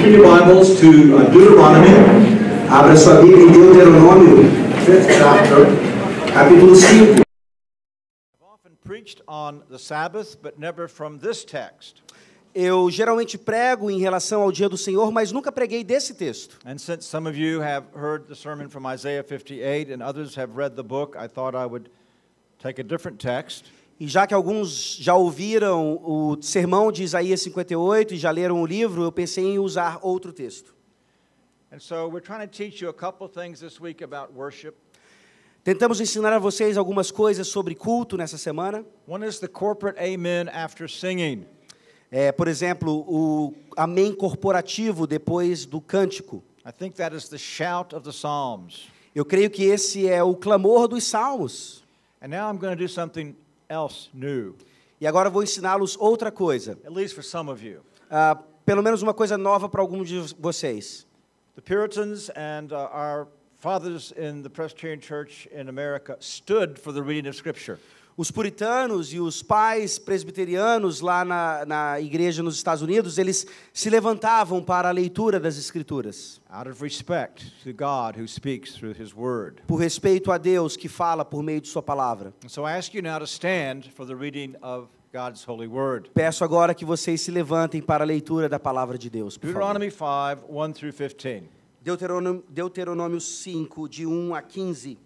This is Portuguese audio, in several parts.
Open your Bibles to Deuteronomy. Abra sua Bíblia em Deuteronômio, 5th chapter, capítulo 5. I've often preached on the Sabbath, but never from this text. Eu geralmente prego em relação ao dia do Senhor, mas nunca preguei desse texto. And since some of you have heard the sermon from Isaiah 58 and others have read the book, I thought I would take a different text. E já que alguns já ouviram o sermão de Isaías 58 e já leram o livro, eu pensei em usar outro texto. And so we're trying to teach you a couple things this week about worship. Tentamos ensinar a vocês algumas coisas sobre culto nessa semana. One is the corporate amen after singing. Por exemplo, o amém corporativo depois do cântico. I think that is the shout of the Psalms. Eu creio que esse é o clamor dos salmos. And now I'm going to do something else new. E agora vou ensiná-los outra coisa. At least for some of you. Pelo menos uma coisa nova para alguns de vocês. The Puritans and our fathers in the Presbyterian Church in America stood for the reading of Scripture. Os puritanos e os pais presbiterianos lá na igreja nos Estados Unidos, eles se levantavam para a leitura das Escrituras. Out of respect to God who speaks through His Word. Por respeito a Deus que fala por meio de sua palavra. And so I ask you now to stand for the reading of God's holy word. Peço agora que vocês se levantem para a leitura da palavra de Deus. Por favor. Deuteronomy 5, 1 through 15. Deuteronômio 5, de 1 a 15.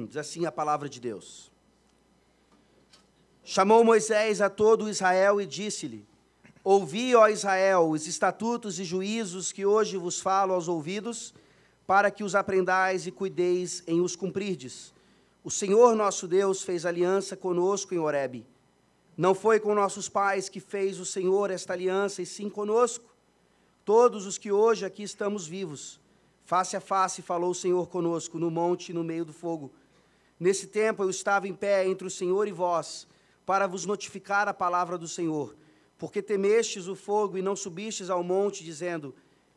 Diz assim a palavra de Deus. Chamou Moisés a todo Israel e disse-lhe: Ouvi, ó Israel, os estatutos e juízos que hoje vos falo aos ouvidos, para que os aprendais e cuideis em os cumprirdes. O Senhor nosso Deus fez aliança conosco em Horebe. Não foi com nossos pais que fez o Senhor esta aliança, e sim conosco. Todos os que hoje aqui estamos vivos, face a face falou o Senhor conosco, no monte e no meio do fogo. Nesse tempo eu estava em pé entre o Senhor e vós, para vos notificar a palavra do Senhor, porque temestes o fogo e não subistes ao monte, dizendo: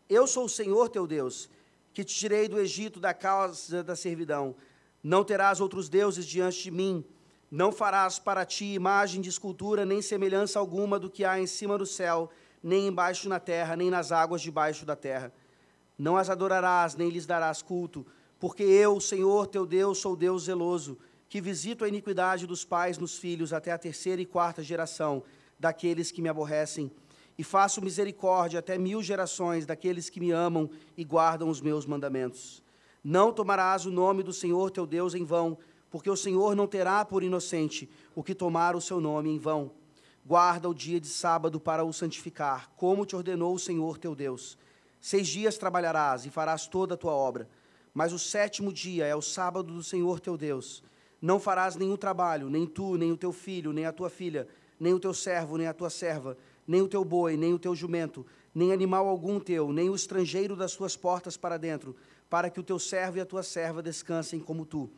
Eu sou o Senhor teu Deus, que te tirei do Egito da casa da servidão. Não terás outros deuses diante de mim, não farás para ti imagem de escultura, nem semelhança alguma do que há em cima do céu, nem embaixo na terra, nem nas águas debaixo da terra. Não as adorarás, nem lhes darás culto, porque eu, Senhor teu Deus, sou Deus zeloso, que visito a iniquidade dos pais nos filhos até a 3ª e 4ª geração daqueles que me aborrecem, e faço misericórdia até 1000 gerações daqueles que me amam e guardam os meus mandamentos. Não tomarás o nome do Senhor teu Deus em vão, porque o Senhor não terá por inocente o que tomar o seu nome em vão. Guarda o dia de sábado para o santificar, como te ordenou o Senhor teu Deus. 6 dias trabalharás e farás toda a tua obra, mas o 7º dia é o sábado do Senhor teu Deus. Não farás nenhum trabalho, nem tu, nem o teu filho, nem a tua filha, nem o teu servo, nem a tua serva, nem o teu boi, nem o teu jumento, nem animal algum teu, nem o estrangeiro das tuas portas para dentro, para que o teu servo e a tua serva descansem como tu.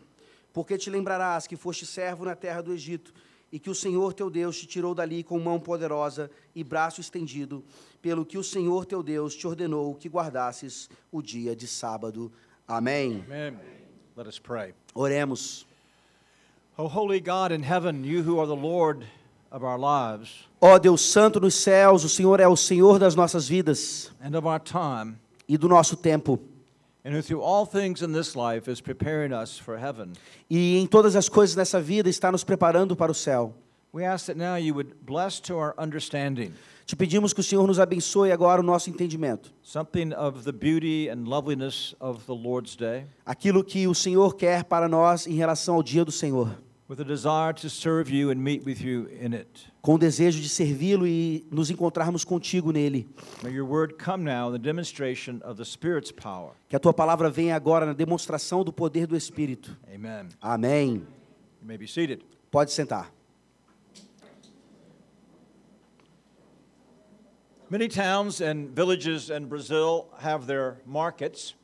Porque te lembrarás que foste servo na terra do Egito, e que o Senhor teu Deus te tirou dali com mão poderosa e braço estendido, pelo que o Senhor teu Deus te ordenou que guardasses o dia de sábado. Amém. Amen. Let us pray. Oremos. O holy God in heaven, you who are the Lord of our lives, Ó Deus santo nos céus, o Senhor é o Senhor das nossas vidas and of our time, e do nosso tempo. and who through all things in this life is preparing us for heaven. E em todas as coisas nessa vida está nos preparando para o céu. We ask that now you would bless to our understanding Te pedimos que o Senhor nos abençoe agora o nosso entendimento. something of the beauty and loveliness of the Lord's day, Aquilo que o Senhor quer para nós em relação ao dia do Senhor. with a desire to serve you and meet with you in it. Com o desejo de servi-lo e nos encontrarmos contigo nele. May your word come now in the demonstration of the Spirit's power. Que a tua palavra venha agora na demonstração do poder do Espírito. Amen. Amém. You may be seated. Pode sentar. Many towns and villages in Brazil have their markets.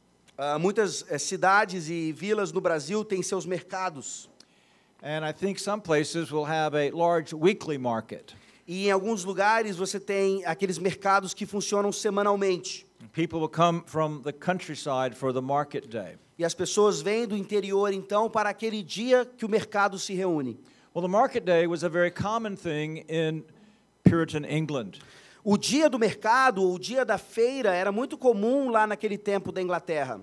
Muitas cidades e vilas no Brasil têm seus mercados. And I think some places will have a large weekly market. E em alguns lugares você tem aqueles mercados que funcionam semanalmente. People will come from the countryside for the market day. E as pessoas vêm do interior então para aquele dia que o mercado se reúne. Well, the market day was a very common thing in Puritan England. O dia do mercado, o dia da feira, era muito comum lá naquele tempo da Inglaterra.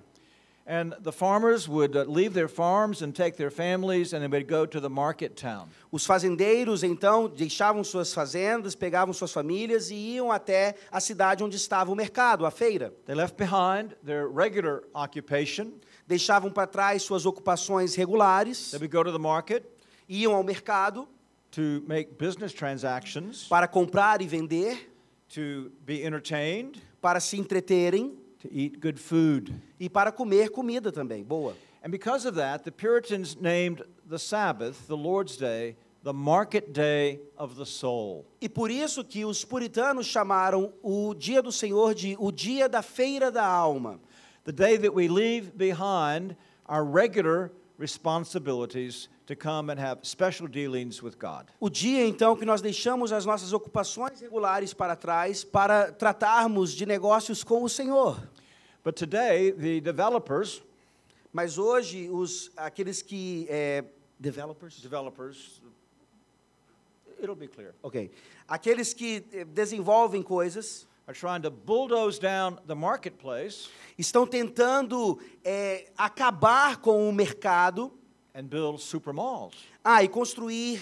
And the farmers would leave their farms and take their families, and they would go to the market town. Os fazendeiros, então, deixavam suas fazendas, pegavam suas famílias e iam até a cidade onde estava o mercado, a feira. They left behind their regular occupation. Deixavam para trás suas ocupações regulares, They would go to the market iam ao mercado to make business transactions, para comprar e vender, to be entertained, para se entreterem to eat good food. e para comer comida também, boa. And because of that, the Puritans named the Sabbath, the Lord's Day, the market day of the soul. E por isso que os puritanos chamaram o dia do Senhor de o dia da feira da alma. The day that we leave behind our regular responsibilities to come and have special dealings with God. O dia, então, que nós deixamos as nossas ocupações regulares para trás para tratarmos de negócios com o Senhor. But today, the developers, Mas hoje, aqueles que... developers? it'll be clear, Ok. Aqueles que desenvolvem coisas are trying to bulldoze down the marketplace estão tentando acabar com o mercado and build super malls. e construir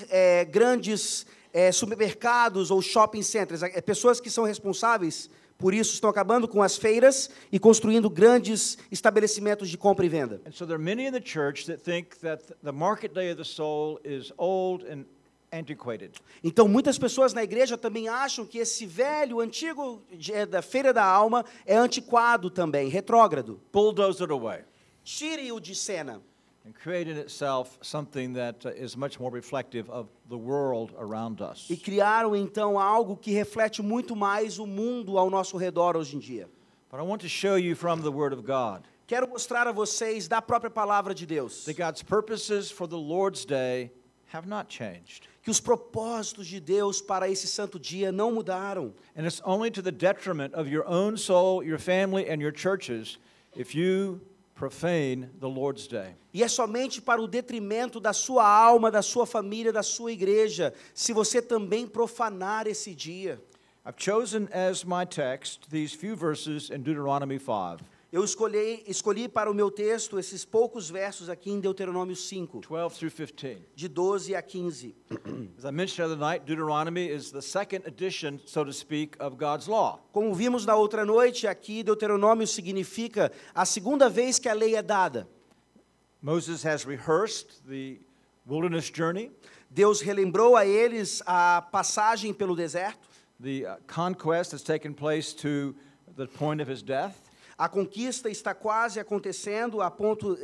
grandes supermercados ou shopping centers. Pessoas que são responsáveis por isso estão acabando com as feiras e construindo grandes estabelecimentos de compra e venda. And so there are many in the church that think that the market day of the soul is old and antiquated. Então, muitas pessoas na igreja também acham que esse velho, antigo da feira da alma é antiquado também, retrógrado. Bulldoze it away Tire-o de cena and create in itself something that is much more reflective of the world around us. e criaram então algo que reflete muito mais o mundo ao nosso redor hoje em dia. But I want to show you from the Word of God Quero mostrar a vocês da própria palavra de Deus that God's purposes for the Lord's day have not changed. que os propósitos de Deus para esse santo dia não mudaram. And it's only to the detriment of your own soul, your family, and your churches if you profane the Lord's day. E é somente para o detrimento da sua alma, da sua família, da sua igreja, se você também profanar esse dia. I've chosen as my text these few verses in Deuteronomy 5, Eu escolhi para o meu texto esses poucos versos aqui em Deuteronômio 5, 12 through 15. de 12 a 15. As I mentioned the other night, Deuteronomy is the second edition, so to speak, of God's law. Como vimos na outra noite, aqui Deuteronômio significa a segunda vez que a lei é dada. Moses has rehearsed the wilderness journey, Deus relembrou a eles a passagem pelo deserto, the conquest has taken place to the point of his death. a conquista está quase acontecendo a ponto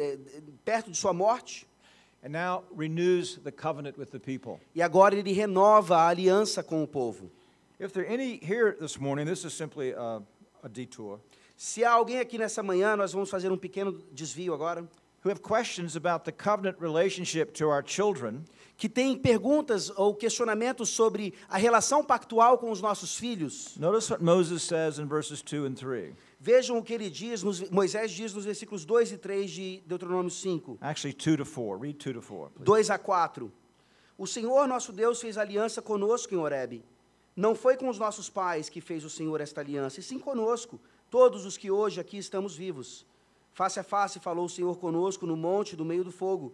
perto de sua morte, And now renews the covenant with the people. e agora ele renova a aliança com o povo. If there are any here this morning, this is simply a detour, Se há alguém aqui nessa manhã, nós vamos fazer um pequeno desvio agora, who have questions about the covenant relationship to our children, que tem perguntas ou questionamentos sobre a relação pactual com os nossos filhos. notice what Moses says in verses 2 and 3. Vejam o que ele diz, Moisés diz nos versículos 2 e 3 de Deuteronômio 5. Actually, 2 to 4. Read 2 to 4, please. 2 a 4. O Senhor nosso Deus fez aliança conosco em Horebe. Não foi com os nossos pais que fez o Senhor esta aliança, e sim conosco, todos os que hoje aqui estamos vivos. Face a face falou o Senhor conosco no monte do meio do fogo.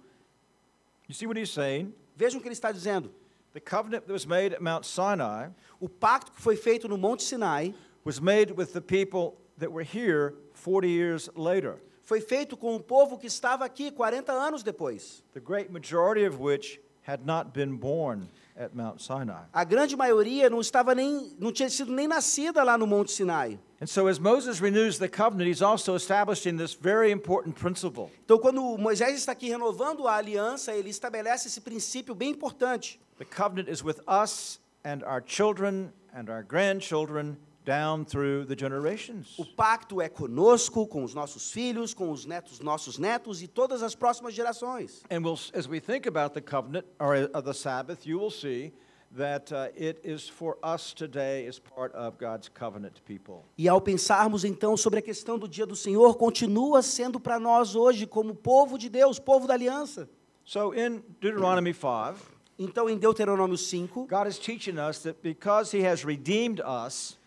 You see what he's saying? Vejam o que ele está dizendo. The covenant that was made at Mount Sinai O pacto que foi feito no Monte Sinai was made with the people that were here 40 years later, foi feito com o povo que estava aqui 40 anos depois. the great majority of which had not been born at Mount Sinai. A grande maioria não tinha sido nem nascida lá no Monte Sinai. And so as Moses renews the covenant, he's also establishing this very important principle. Então, quando Moisés está aqui renovando a aliança, ele estabelece esse princípio bem importante. The covenant is with us and our children and our grandchildren down through the generations. O pacto é conosco, com os nossos filhos, com os nossos netos e todas as próximas gerações. And as we think about the covenant or the Sabbath, you will see that it is for us today as part of God's covenant people. E ao pensarmos então sobre a questão do dia do Senhor, continua sendo para nós hoje como povo de Deus, povo da aliança. So in Deuteronomy 5, Então em Deuteronômio 5, God is teaching us that because he has redeemed us,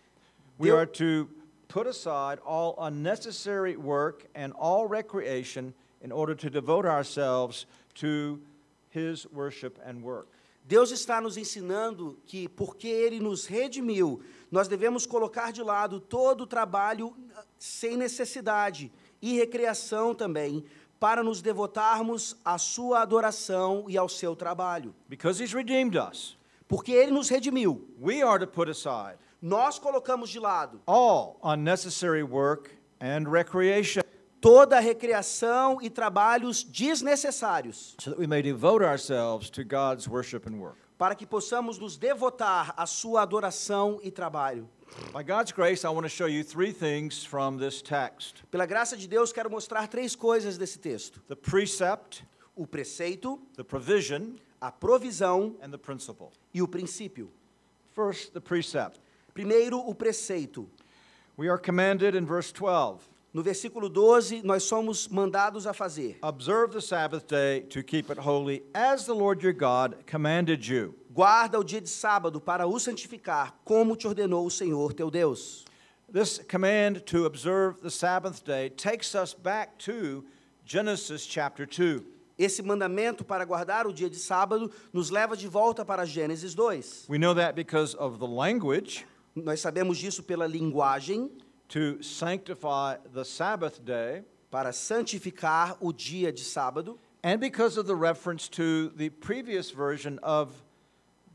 We Deu- are to put aside all unnecessary work and all recreation in order to devote ourselves to His worship and work. Deus está nos ensinando que, porque Ele nos redimiu, nós devemos colocar de lado todo o trabalho sem necessidade e recreação também, para nos devotarmos à sua adoração e ao seu trabalho. Because He's redeemed us, Porque Ele nos redimiu, we are to put aside nós colocamos de lado all unnecessary work and recreation toda a recreação e trabalhos desnecessários, so that we may devote ourselves to God's worship and work. para que possamos nos devotar à sua adoração e trabalho. By God's grace, I want to show you three things from this text. Pela graça de Deus, quero mostrar três coisas desse texto: The precept, o preceito, the provision, a provisão and the principle. e o princípio. First, the precept. Primeiro, o preceito. We are commanded in verse 12, No versículo 12, nós somos mandados a fazer: observe the Sabbath day to keep it holy, as the Lord your God commanded you. guarda o dia de sábado para o santificar, como te ordenou o Senhor teu Deus. This command to observe the Sabbath day takes us back to Genesis chapter 2. Esse mandamento para guardar o dia de sábado nos leva de volta para Gênesis 2. We know that because of the language, Nós sabemos disso pela linguagem, to sanctify the Sabbath day, para santificar o dia de sábado, and because of the reference to the previous version of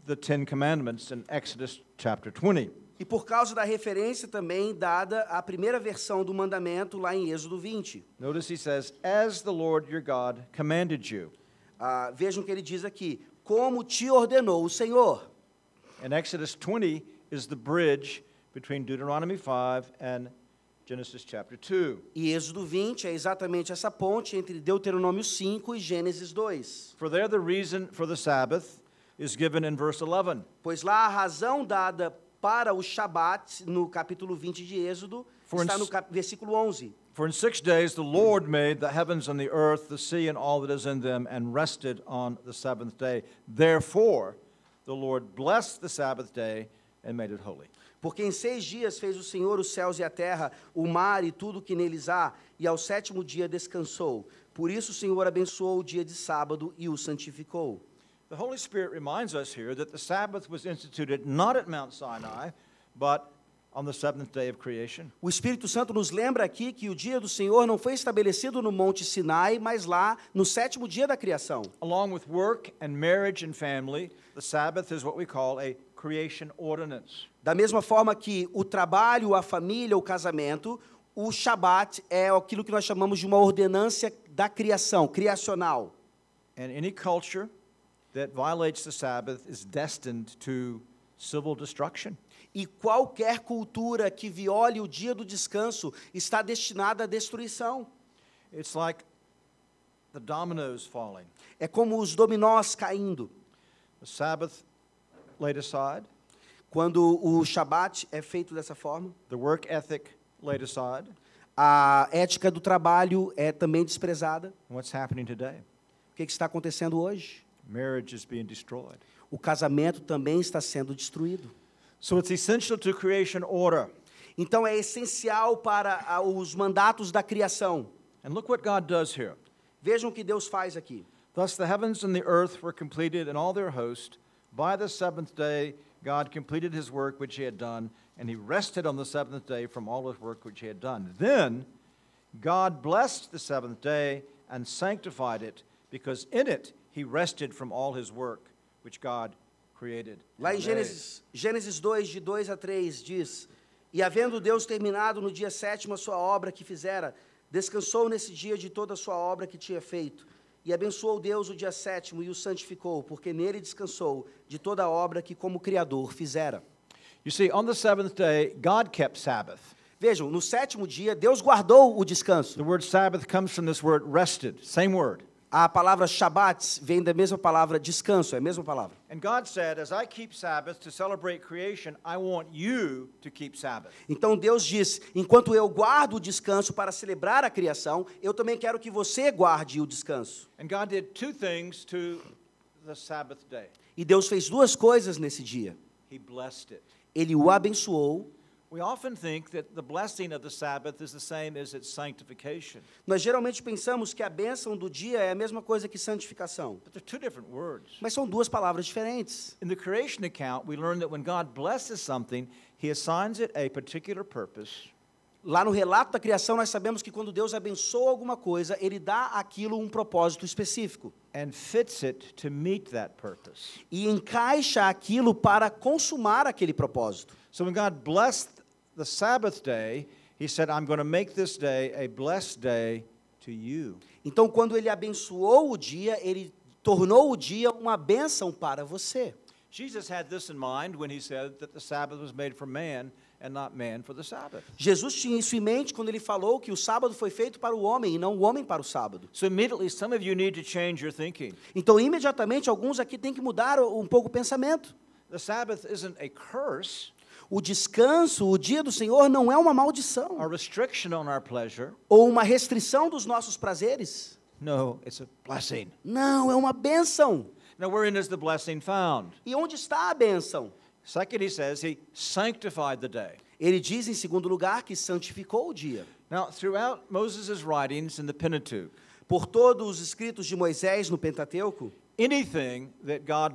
the Ten Commandments in Exodus chapter 20. e por causa da referência também dada à primeira versão do mandamento lá em Êxodo 20. Notice he says, as the Lord your God commanded you. Vejam que ele diz aqui: como te ordenou o Senhor. And Exodus 20 is the bridge between Deuteronomy 5 and Genesis chapter 2. E Êxodo 20 é exatamente essa ponte entre Deuteronômio 5 e Gênesis 2. For there the reason for the Sabbath is given in verse 11. Pois lá a razão dada para o Shabat, no capítulo 20 de Êxodo, está no versículo 11. For in 6 days the Lord made the heavens and the earth, the sea and all that is in them, and rested on the seventh day. Therefore the Lord blessed the Sabbath day and made it holy. Porque em 6 dias fez o Senhor os céus e a terra, o mar e tudo que neles há, e ao 7º dia descansou. Por isso o Senhor abençoou o dia de sábado e o santificou. The Holy Spirit reminds us here that the Sabbath was instituted not at Mount Sinai, but on the seventh day of creation. O Espírito Santo nos lembra aqui que o dia do Senhor não foi estabelecido no Monte Sinai, mas lá no 7º dia da criação. Along with work and marriage and family, the Sabbath is what we call a creation ordinance. Da mesma forma que o trabalho, a família, o casamento, o Shabat é aquilo que nós chamamos de uma ordenância da criação, criacional. And any culture that violates the Sabbath is destined to civil destruction. E qualquer cultura que viole o dia do descanso está destinada à destruição. It's like the dominoes falling. É como os dominós caindo. The Sabbath laid aside, Quando o Shabat é feito dessa forma, the work ethic laid aside. a ética do trabalho é também desprezada. And what's happening today? O que está acontecendo hoje? Marriage is being destroyed. O casamento também está sendo destruído. So it's essential to creation order. Então é essencial para os mandatos da criação. And look what God does here. Vejam o que Deus faz aqui. Thus the heavens and the earth were completed and all their host. By the seventh day God completed his work which he had done, and he rested on the seventh day from all his work which he had done. Then God blessed the seventh day and sanctified it, because in it he rested from all his work which God created. Lá em Gênesis 2, de 2 a 3, diz: E havendo Deus terminado no dia 7º a sua obra que fizera, descansou nesse dia de toda a sua obra que tinha feito. E abençoou Deus o dia 7º e o santificou, porque nele descansou de toda a obra que como Criador fizera. You see, on the seventh day, God kept Sabbath. Vejam, no 7º dia, Deus guardou o descanso. The word Sabbath comes from this word rested, same word. A palavra Shabat vem da mesma palavra descanso, é a mesma palavra. And God said, as I keep Sabbath to celebrate creation, I want you to keep Sabbath. Então Deus diz: enquanto eu guardo o descanso para celebrar a criação, eu também quero que você guarde o descanso. And God did two things to the Sabbath day. E Deus fez duas coisas nesse dia. He blessed it. Ele o abençoou. We often think that the blessing of the Sabbath is the same as its sanctification. Nós geralmente pensamos que a bênção do dia é a mesma coisa que santificação. But they're two different words. Mas são duas palavras diferentes. In the creation account, we learn that when God blesses something, He assigns it a particular purpose. Lá no relato da criação, nós sabemos que quando Deus abençoa alguma coisa, Ele dá àquilo um propósito específico. And fits it to meet that purpose. E encaixa aquilo para consumar aquele propósito. So when God blessed the Sabbath day, He said, I'm going to make this day a blessed day to you. Então, quando Ele abençoou o dia, Ele tornou o dia uma bênção para você. Jesus had this in mind when He said that the Sabbath was made for man and not man for the Sabbath. Jesus tinha isso em mente quando Ele falou que o sábado foi feito para o homem e não o homem para o sábado. So immediately, some of you need to change your thinking. Então, imediatamente, alguns aqui têm que mudar um pouco o pensamento. The Sabbath isn't a curse, O descanso, o dia do Senhor, não é uma maldição a restriction on our pleasure. ou uma restrição dos nossos prazeres. No, it's a blessing. Não, é uma bênção. Now, wherein is the blessing found? E onde está a bênção? Second, He says He sanctified the day. Ele diz, em segundo lugar, que santificou o dia. Now, throughout Moses' writings in the Pentateuch, Por todos os escritos de Moisés no Pentateuco, anything that God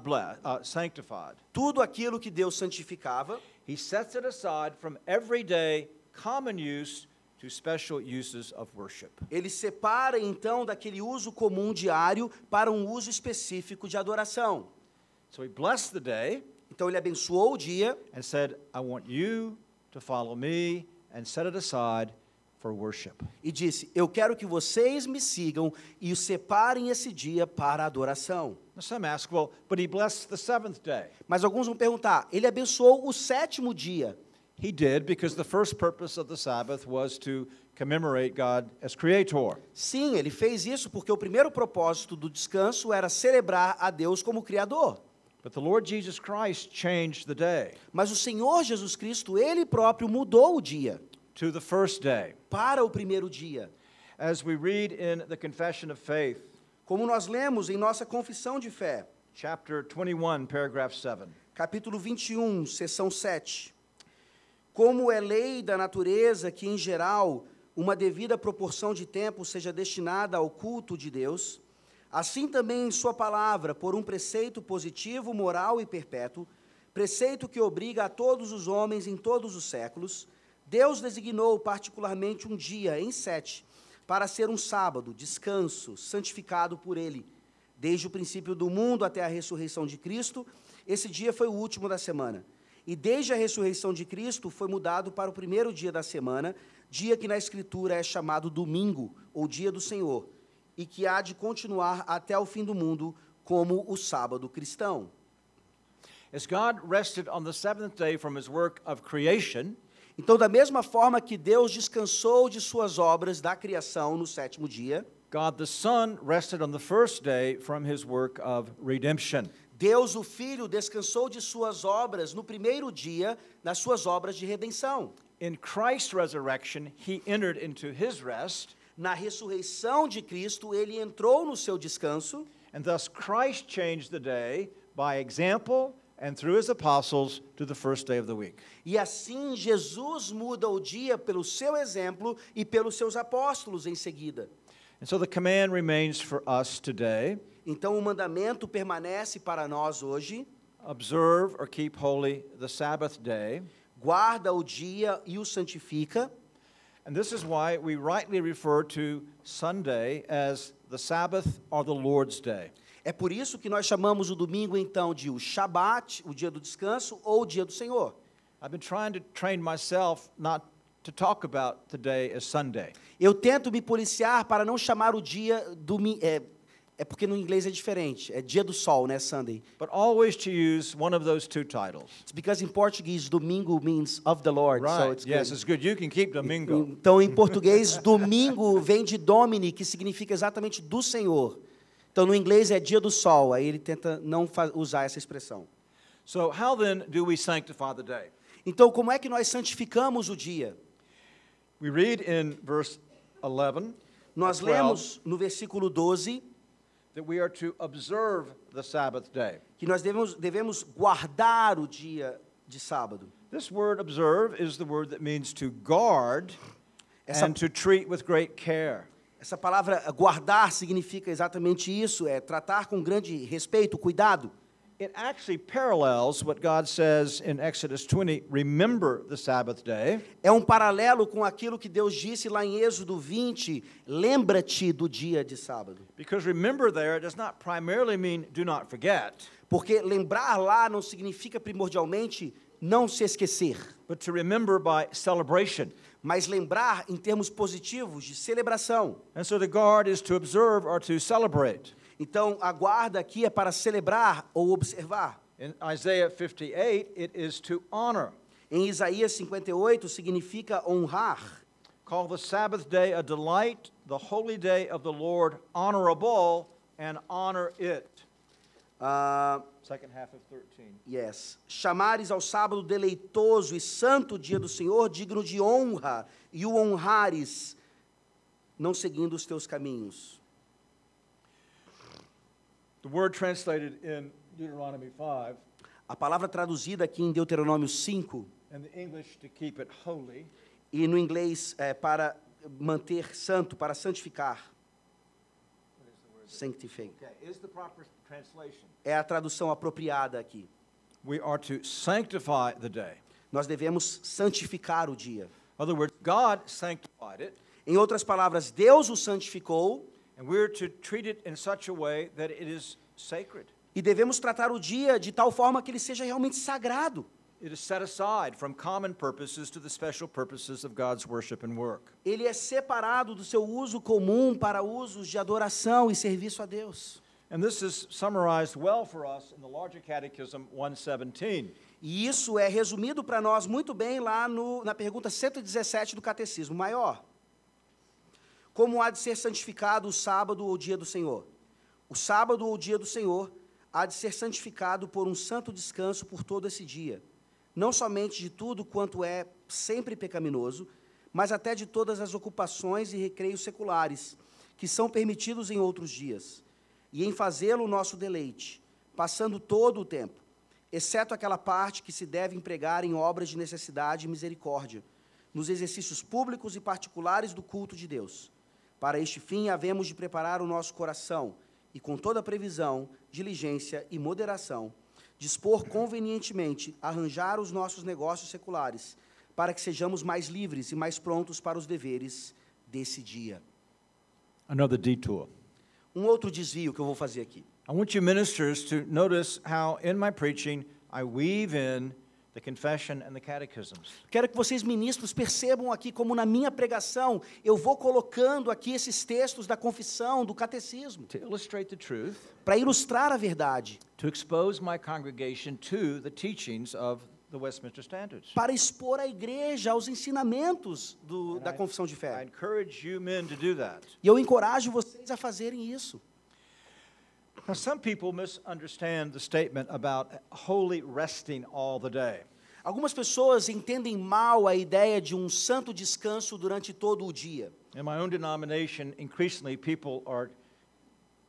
sanctified, tudo aquilo que Deus santificava, He sets it aside from everyday common use to special uses of worship. Ele separa então daquele uso comum diário para um uso específico de adoração. So He blessed the day Então ele abençoou o dia and said, I want you to follow me and set it aside for worship. e disse: eu quero que vocês me sigam e o separem esse dia para adoração. Now some ask, well, but He blessed the seventh day. Mas alguns vão perguntar: ele abençoou o sétimo dia. He did because the first purpose of the Sabbath was to commemorate God as creator. Sim, ele fez isso porque o primeiro propósito do descanso era celebrar a Deus como Criador. But the Lord Jesus Christ changed the day Mas o Senhor Jesus Cristo, Ele próprio mudou o dia to the first day. para o primeiro dia. As we read in the Confession of Faith, Como nós lemos em nossa confissão de fé, chapter 21, paragraph 7. capítulo 21, seção 7. Como é lei da natureza que, em geral, uma devida proporção de tempo seja destinada ao culto de Deus, assim também em sua palavra, por um preceito positivo, moral e perpétuo, preceito que obriga a todos os homens em todos os séculos, Deus designou particularmente um dia, em 7, para ser um sábado, descanso, santificado por Ele. Desde o princípio do mundo até a ressurreição de Cristo, esse dia foi o último da semana. E desde a ressurreição de Cristo foi mudado para o primeiro dia da semana, dia que na Escritura é chamado domingo, ou dia do Senhor, e que há de continuar até o fim do mundo como o sábado cristão. As God rested on the seventh day from His work of creation, Então, da mesma forma que Deus descansou de suas obras da criação no sétimo dia, God the Son rested on the first day from His work of redemption. Deus, o Filho, descansou de suas obras no primeiro dia, nas suas obras de redenção. In Christ's resurrection, He entered into His rest, Na ressurreição de Cristo, Ele entrou no seu descanso, and thus Christ changed the day by example and through His apostles to the first day of the week. e assim Jesus muda o dia pelo seu exemplo e pelos seus apóstolos em seguida. And so the command remains for us today: Então, o mandamento permanece para nós hoje: observe or keep holy the Sabbath day. guarda o dia e o santifica. And this is why we rightly refer to Sunday as the Sabbath or the Lord's day. É por isso que nós chamamos o domingo, então, de o Shabat, o dia do descanso, ou o dia do Senhor. I've been trying to train myself not to talk about today as Sunday. Eu tento me policiar para não chamar o dia é porque no inglês é diferente, é dia do sol, né, Sunday. But always to use one of those two titles. It's because in Portuguese, domingo means of the Lord, so Right, it's yes, good. it's good. You can keep Domingo. Então, em português, domingo vem de Domini, que significa exatamente do Senhor. Então, no inglês é dia do sol, aí ele tenta não usar essa expressão. So how then do we sanctify the day? Então, como é que nós santificamos o dia? We read in verse 11 Nós 12, lemos no versículo 12 that we are to observe the Sabbath day. que nós devemos guardar o dia de sábado. This word observe is the word that means to guard Essa- and to treat with great care. Essa palavra guardar significa exatamente isso, é tratar com grande respeito, cuidado. It actually parallels what God says in Exodus 20, remember the Sabbath day. É um paralelo com aquilo que Deus disse lá em Êxodo 20, lembra-te do dia de sábado. Because remember there does not primarily mean do not forget, Porque lembrar lá não significa primordialmente não se esquecer, but to remember by celebration. mas lembrar em termos positivos de celebração. And so to guard is to observe or to celebrate. Então, a guarda aqui é para celebrar ou observar. In Isaiah 58, it is to honor. Em Isaías 58, significa honrar. Call the Sabbath day a delight, the holy day of the Lord honorable, and honor it. Second half of 13. Yes. Chamares ao sábado deleitoso e santo dia do Senhor, digno de honra, e o honrares, não seguindo os teus caminhos. The word translated in Deuteronomy 5, A palavra traduzida aqui em Deuteronômio 5, and the English to keep it holy, e no inglês é para manter santo, para santificar. Sanctify. okay, is the proper translation. É a tradução apropriada aqui. We are to sanctify the day. Nós devemos santificar o dia. In other words, God sanctified it, Em outras palavras, Deus o santificou and we're to treat it in such a way that it is sacred. e devemos tratar o dia de tal forma que ele seja realmente sagrado. It is set aside from common purposes to the special purposes of God's worship and work. Ele é separado do seu uso comum para usos de adoração e serviço a Deus. And this is summarized well for us in the larger Catechism 117. E isso é resumido para nós muito bem lá na pergunta 117 do Catecismo Maior. Como há de ser santificado o sábado ou o dia do Senhor? O sábado ou o dia do Senhor há de ser santificado por um santo descanso por todo esse dia, não somente de tudo quanto é sempre pecaminoso, mas até de todas as ocupações e recreios seculares, que são permitidos em outros dias, e em fazê-lo nosso deleite, passando todo o tempo, exceto aquela parte que se deve empregar em obras de necessidade e misericórdia, nos exercícios públicos e particulares do culto de Deus. Para este fim, havemos de preparar o nosso coração e, com toda previsão, diligência e moderação, dispor convenientemente, arranjar os nossos negócios seculares, para que sejamos mais livres e mais prontos para os deveres desse dia. Another detour. Um outro desvio que eu vou fazer aqui. I want you ministers to notice how in my preaching I weave in the confession and the catechisms. Quero que vocês, ministros, percebam aqui como na minha pregação eu vou colocando aqui esses textos da confissão, do catecismo, To illustrate the truth, para ilustrar a verdade, to expose my congregation to the teachings of the Westminster Standards. para expor a igreja aos ensinamentos da I- confissão de I fé. encourage you men to do that. E eu encorajo vocês a fazerem isso. Now, some people misunderstand the statement about holy resting all the day. Algumas pessoas entendem mal a ideia de um santo descanso durante todo o dia. In my own denomination, increasingly people are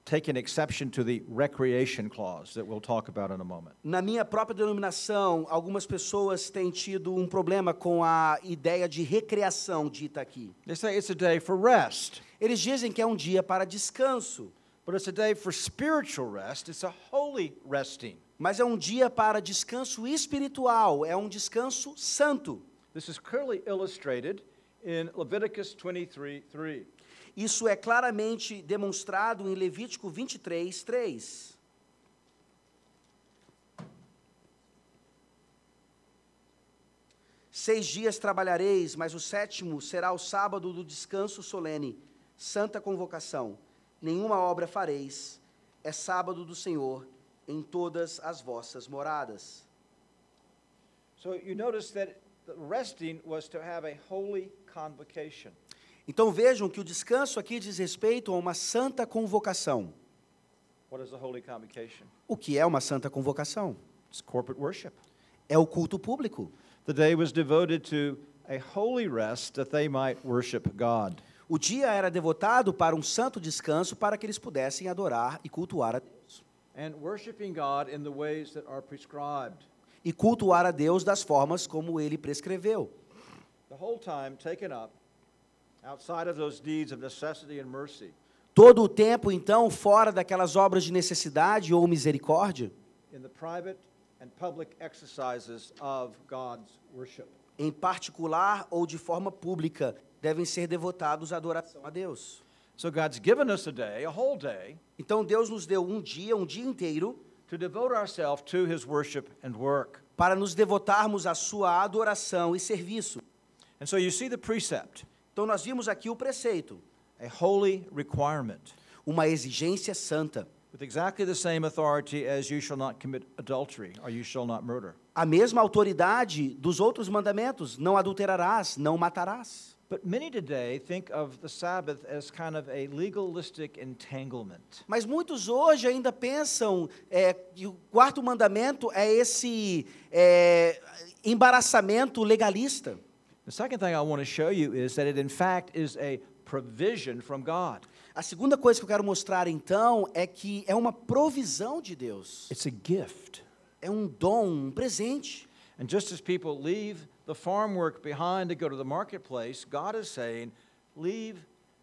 taking exception to the recreation clause that we'll talk about in a moment. Na minha própria denominação, algumas pessoas têm tido um problema com a ideia de recreação dita aqui. They say it's a day for rest, Eles dizem que é um dia para descanso, but it's a day for spiritual rest. It's a holy resting. mas é um dia para descanso espiritual, é um descanso santo. This is clearly illustrated in Leviticus 23:3. Isso é claramente demonstrado em Levítico 23:3. Seis dias trabalhareis, mas o sétimo será o sábado do descanso solene, santa convocação. Nenhuma obra fareis, é sábado do Senhor em todas as vossas moradas. So you notice that the resting was to have a holy convocation. Então vejam que o descanso aqui diz respeito a uma santa convocação. What is a holy convocation? O que é uma santa convocação? It's corporate worship. É o culto público. The day was devoted to a holy rest that they might worship God. O dia era devotado para um santo descanso para que eles pudessem adorar e cultuar a Deus. And worshiping God in the ways that are prescribed. e cultuar a Deus das formas como ele prescreveu. The whole time taken up outside of those deeds of necessity and mercy Todo o tempo, então, fora daquelas obras de necessidade ou misericórdia, in the private and public exercises of God's worship. em particular ou de forma pública, devem ser devotados à adoração a Deus. So God's given us a day, a whole day, Então Deus nos deu um dia inteiro, to devote ourselves to his worship and work. para nos devotarmos à sua adoração e serviço. And so you see the precept, Então nós vimos aqui o preceito, a holy requirement, uma exigência santa. with exactly the same authority as you shall not commit adultery or you shall not murder. A mesma autoridade dos outros mandamentos, não adulterarás, não matarás. But many today think of the Sabbath as kind of a legalistic entanglement. Mas muitos hoje ainda pensam que o quarto mandamento é esse embaraçamento legalista. The second thing I want to show you is that it in fact is a provision from God. A segunda coisa que eu quero mostrar então é que é uma provisão de Deus. It's a gift. É um dom, um presente. And just as people leave the farm work behind to go to the marketplace, God is saying, leave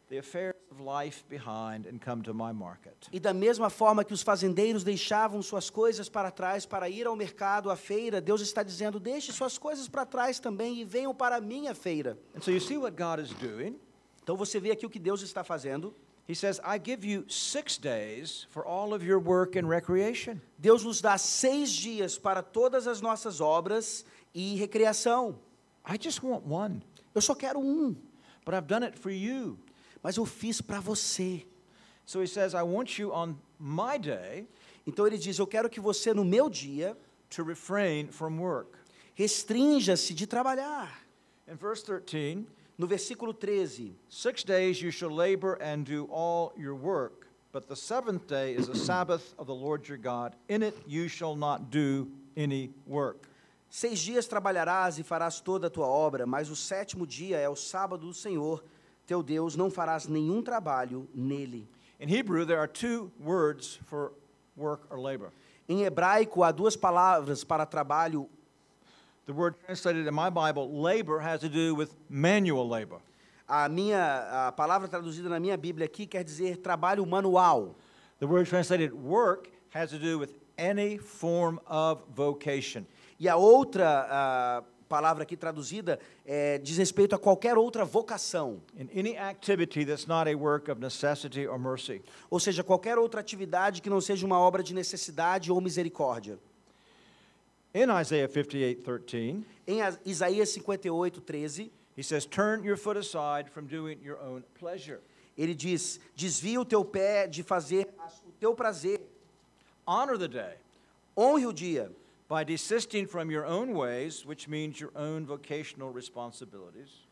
the affairs of life behind and come to my market. E da mesma forma que os fazendeiros deixavam suas coisas para trás para ir ao mercado, à feira, Deus está dizendo, deixe suas coisas para trás também e venham para a minha feira. And so you see what God is doing? Então você vê aqui o que Deus está fazendo. He says, I give you 6 days for all of your work and recreation. Deus nos dá 6 dias para todas as nossas obras e recreação. I just want one, Eu só quero um, but I've done it for you. mas eu fiz para você. So he says, I want you on my day Então ele diz, eu quero que você no meu dia to refrain from work. restrinja-se de trabalhar. In verse 13, No versículo 13, 6 days you shall labor and do all your work, but the 7th day is a Sabbath of the Lord your God. In it you shall not do any work. 6 dias trabalharás e farás toda a tua obra, mas o 7º dia é o sábado do Senhor, teu Deus, não farás nenhum trabalho nele. In Hebrew, there are 2 words for work or labor. Em hebraico, há 2 palavras para trabalho. The word translated in my Bible, labor, has to do with manual labor. A palavra traduzida na minha Bíblia aqui quer dizer trabalho manual. The word translated work has to do with any form of vocation. E a outra palavra aqui traduzida diz respeito a qualquer outra vocação. In any activity that's not a work of necessity or mercy. Ou seja, qualquer outra atividade que não seja uma obra de necessidade ou misericórdia. In Isaiah 58:13, Em Isaías 58:13, he says, turn your foot aside from doing your own pleasure. ele diz, desvia o teu pé de fazer o teu prazer. Honor the day Honre o dia, by desisting from your own ways, which means your own vocational responsibilities,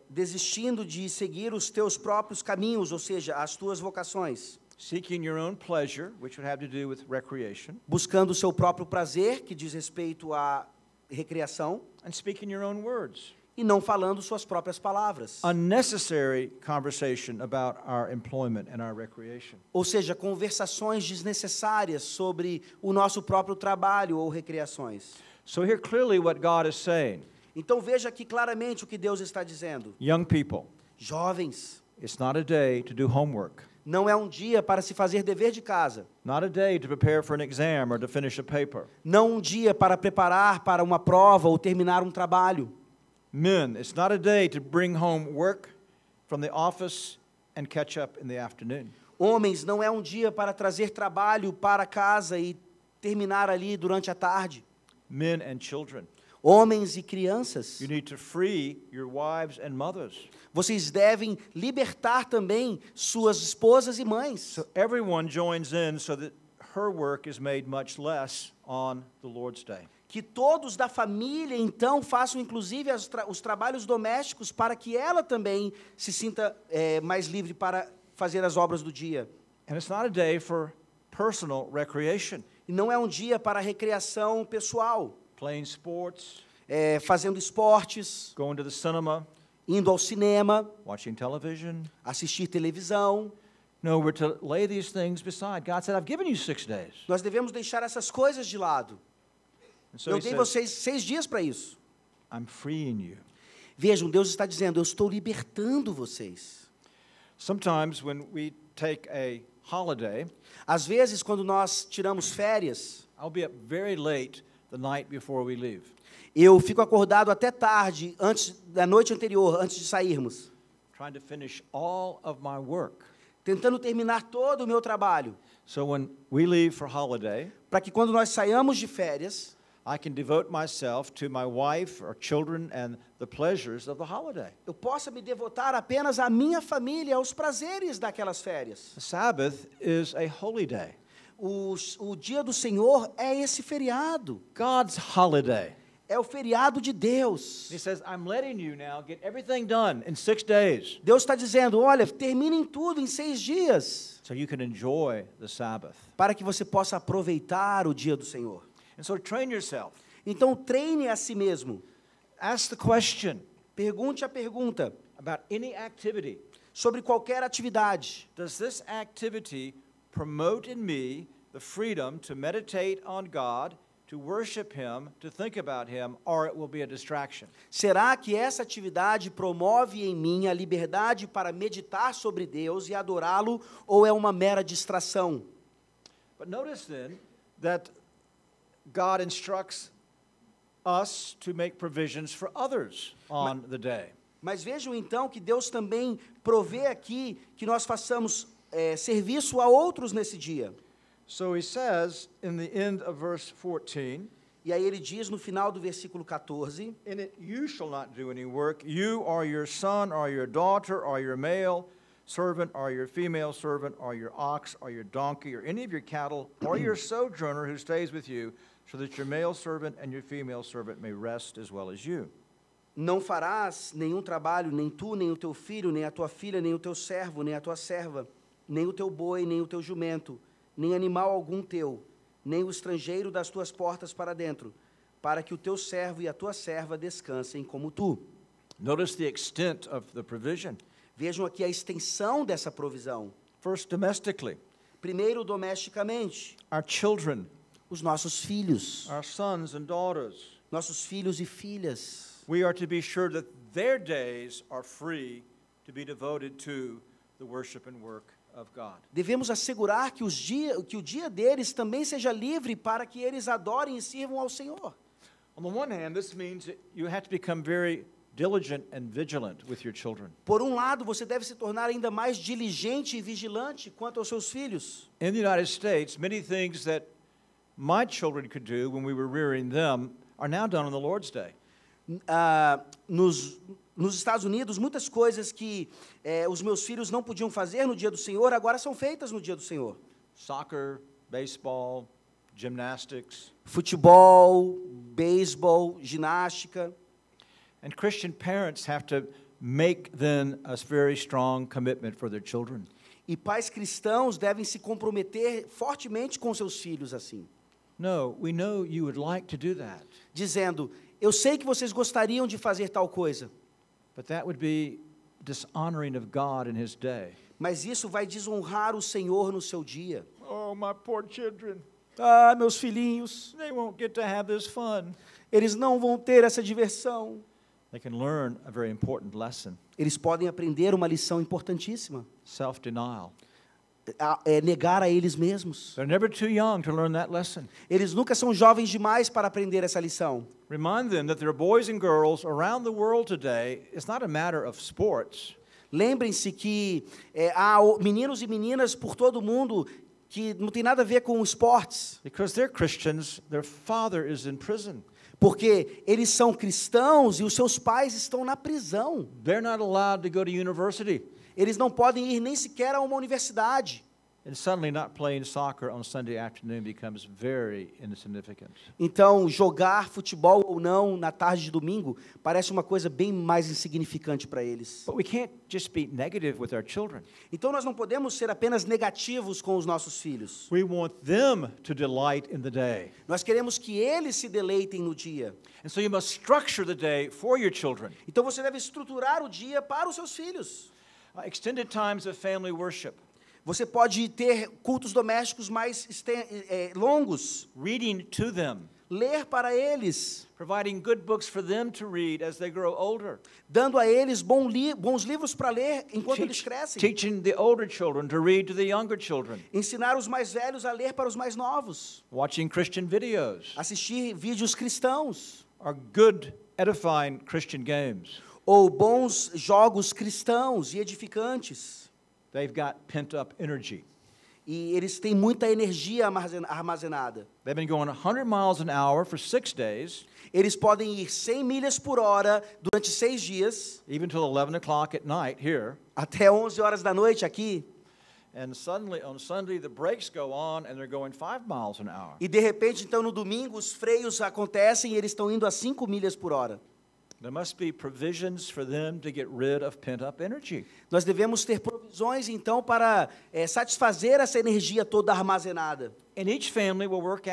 desistindo de seguir os teus próprios caminhos, ou seja, as tuas vocações. seeking your own pleasure, which would have to do with recreation, Buscando o seu próprio prazer, que diz respeito à recreação, and speaking your own words. e não falando suas próprias palavras. Unnecessary conversation about our employment and our recreation. Ou seja, conversações desnecessárias sobre o nosso próprio trabalho ou recreações. So here clearly what God is saying, Então veja aqui claramente o que Deus está dizendo. young people, Jovens, it's not a day to do homework, não é um dia para se fazer dever de casa. not a day to prepare for an exam or to finish a paper. Não um dia para preparar para uma prova ou terminar um trabalho. Men, it's not a day to bring home work from the office and catch up in the afternoon. Homens, não é um dia para trazer trabalho para casa e terminar ali durante a tarde. Men and children, Homens e crianças, you need to free your wives and mothers. vocês devem libertar também suas esposas e mães. So everyone joins in so that her work is made much less on the Lord's day. Que todos da família, então, façam inclusive os trabalhos domésticos para que ela também se sinta mais livre para fazer as obras do dia. And it's not a day for personal recreation, E não é um dia para recreação pessoal, playing sports, fazendo esportes, going to the cinema, indo ao cinema, watching television. assistir televisão. No, we're to lay these things beside. God said, I've given you 6 days. Nós devemos deixar essas coisas de lado. so Eu he dei says, vocês 6 dias para isso. I'm freeing you. Vejam, Deus está dizendo, eu estou libertando vocês. Sometimes when we take a holiday, Às vezes, quando nós tiramos férias, I'll be up very late the night before we leave, eu fico acordado até tarde, da noite anterior, antes de sairmos, trying to finish all of my work. tentando terminar todo o meu trabalho, So when we leave for holiday, para que quando nós saímos de férias, I can devote myself to my wife or children and the pleasures of the holiday. eu possa me devotar apenas à minha família, aos prazeres daquelas férias. The Sabbath is a holy day, O dia do Senhor é esse feriado, God's holiday. é o feriado de Deus. He says, I'm letting you now get everything done in 6 days Deus está dizendo, olha, terminem tudo em 6 dias, so you can enjoy the Sabbath. para que você possa aproveitar o dia do Senhor. And so train yourself. Então, treine a si mesmo. Ask the question Pergunte a pergunta about any activity. sobre qualquer atividade. Does this activity promote in me the freedom to meditate on God, to worship Him, to think about Him, or it will be a distraction? Será que essa atividade promove em mim a liberdade para meditar sobre Deus e adorá-lo, ou é uma mera distração? But notice then that God instructs us to make provisions for others on the day. Mas vejam então que Deus também provê aqui que nós façamos serviço a outros nesse dia. So he says in the end of verse 14, E aí ele diz no final do versículo 14, in it you shall not do any work, you or your son or your daughter or your male servant or your female servant or your ox or your donkey or any of your cattle or your sojourner who stays with you, so that your male servant and your female servant may rest as well as you. não farás nenhum trabalho, nem tu, nem o teu filho, nem a tua filha, nem o teu servo, nem a tua serva, nem o teu boi, nem o teu jumento, nem animal algum teu, nem o estrangeiro das tuas portas para dentro, para que o teu servo e a tua serva descansem como tu. Notice the extent of the provision. Vejam aqui a extensão dessa provisão. First, domestically, Primeiro, domesticamente, our children, os nossos filhos, our sons and daughters. nossos filhos e filhas. We are to be sure that their days are free to be devoted to the worship and work of God. Devemos assegurar que o dia deles também seja livre para que eles adorem e sirvam ao Senhor. On the one hand, this means that you have to become very diligent and vigilant with your children. Por um lado, você deve se tornar ainda mais diligente e vigilante quanto aos seus filhos. In the United States, many things that my children could do when we were rearing them are now done on the Lord's Day. Nos Estados Unidos, muitas coisas que os meus filhos não podiam fazer no dia do Senhor, agora são feitas no dia do Senhor. Soccer, baseball, gymnastics. Futebol, beisebol, ginástica. And Christian parents have to make then a very strong commitment for their children. E pais cristãos devem se comprometer fortemente com seus filhos assim. No, we know you would like to do that. Dizendo, eu sei que vocês gostariam de fazer tal coisa, But that would be dishonoring of God in His day. mas isso vai desonrar o Senhor no seu dia. Oh, my poor children. Ah, meus filhinhos, They won't get to have this fun. eles não vão ter essa diversão. They can learn a very important lesson. Eles podem aprender uma lição importantíssima. Self-denial. Negar a eles mesmos. They're never too young to learn that lesson. Eles nunca são jovens demais para aprender essa lição. Remind them that there are boys and girls around the world today. It's not a matter of sports. Lembrem-se que há meninos e meninas por todo o mundo que não tem nada a ver com esportes. Because they're Christians, their father is in prison. Porque eles são cristãos e os seus pais estão na prisão. They're not allowed to go to university. Eles não podem ir nem sequer a uma universidade. And suddenly not playing soccer on Sunday afternoon becomes very insignificant. Então, jogar futebol ou não na tarde de domingo parece uma coisa bem mais insignificante para eles. But we can't just be negative with our children. Então, nós não podemos ser apenas negativos com os nossos filhos. We want them to delight in the day. Nós queremos que eles se deleitem no dia. And so you must structure the day for your children. Então, você deve estruturar o dia para os seus filhos. Extended times of family worship. Você pode ter cultos domésticos mais longos, Reading to them. ler para eles, providing good books for them to read as they grow older, dando a eles bons livros para ler enquanto eles crescem. teaching the older children to read to the younger children, Ensinar os mais velhos a ler para os mais novos. watching Christian videos, Assistir vídeos cristãos. or good, edifying Christian games. Ou bons jogos cristãos e edificantes. They've got pent-up energy. E eles têm muita energia armazenada. They've been going 100 miles an hour for 6 days, Eles podem ir 100 milhas por hora durante 6 dias, even till 11 o'clock at night here. até 11 horas da noite aqui. And suddenly, on Sunday, the brakes go on and they're going 5 miles an hour. E de repente, então, no domingo, os freios acontecem e eles estão indo a 5 milhas por hora. There must be provisions for them to get rid of pent-up energy. Nós devemos ter provisões, então, para satisfazer essa energia toda armazenada. And each family will work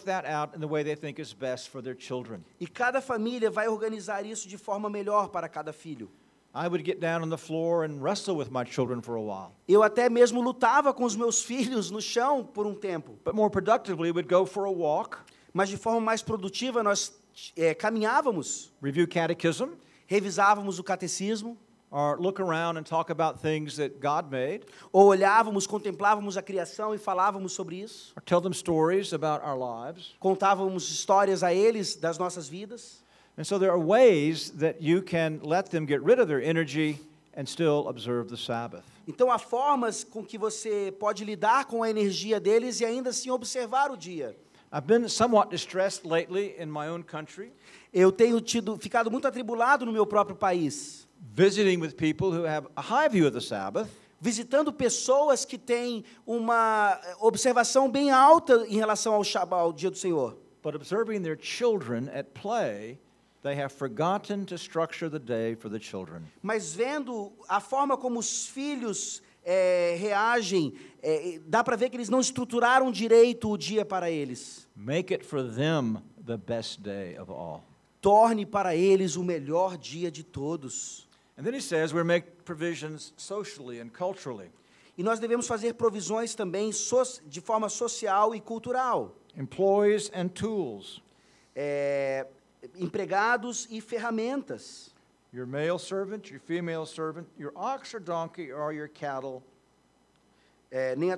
that out in the way they think is best for their children. E cada família vai organizar isso de forma melhor para cada filho. I would get down on the floor and wrestle with my children for a while. Eu até mesmo lutava com os meus filhos no chão por um tempo. But more productively, we'd go for a walk, Mas de forma mais produtiva, nós caminhávamos, review catechism, revisávamos o catecismo, or look around and talk about things that God made, ou olhávamos, contemplávamos a criação e falávamos sobre isso. or tell them stories about our lives. Contávamos histórias a eles das nossas vidas. And so there are ways that you can let them get rid of their energy and still observe the Sabbath. Então há formas com que você pode lidar com a energia deles e ainda assim observar o dia. I've been somewhat distressed lately in my own country, Eu tenho ficado muito atribulado no meu próprio país, visiting with people who have a high view of the Sabbath, visitando pessoas que têm uma observação bem alta em relação ao Shabat, ao dia do Senhor. but observing their children at play, they have forgotten to structure the day for the children. Mas vendo a forma como os filhos reagem, dá para ver que eles não estruturaram direito o dia para eles. Make it for them the best day of all. Torne para eles o melhor dia de todos. And then he says we make provisions socially and culturally. E nós devemos fazer provisões também de forma social e cultural. Employees and tools. Empregados e ferramentas. Your male servant, your female servant, your ox or donkey or your cattle, Nem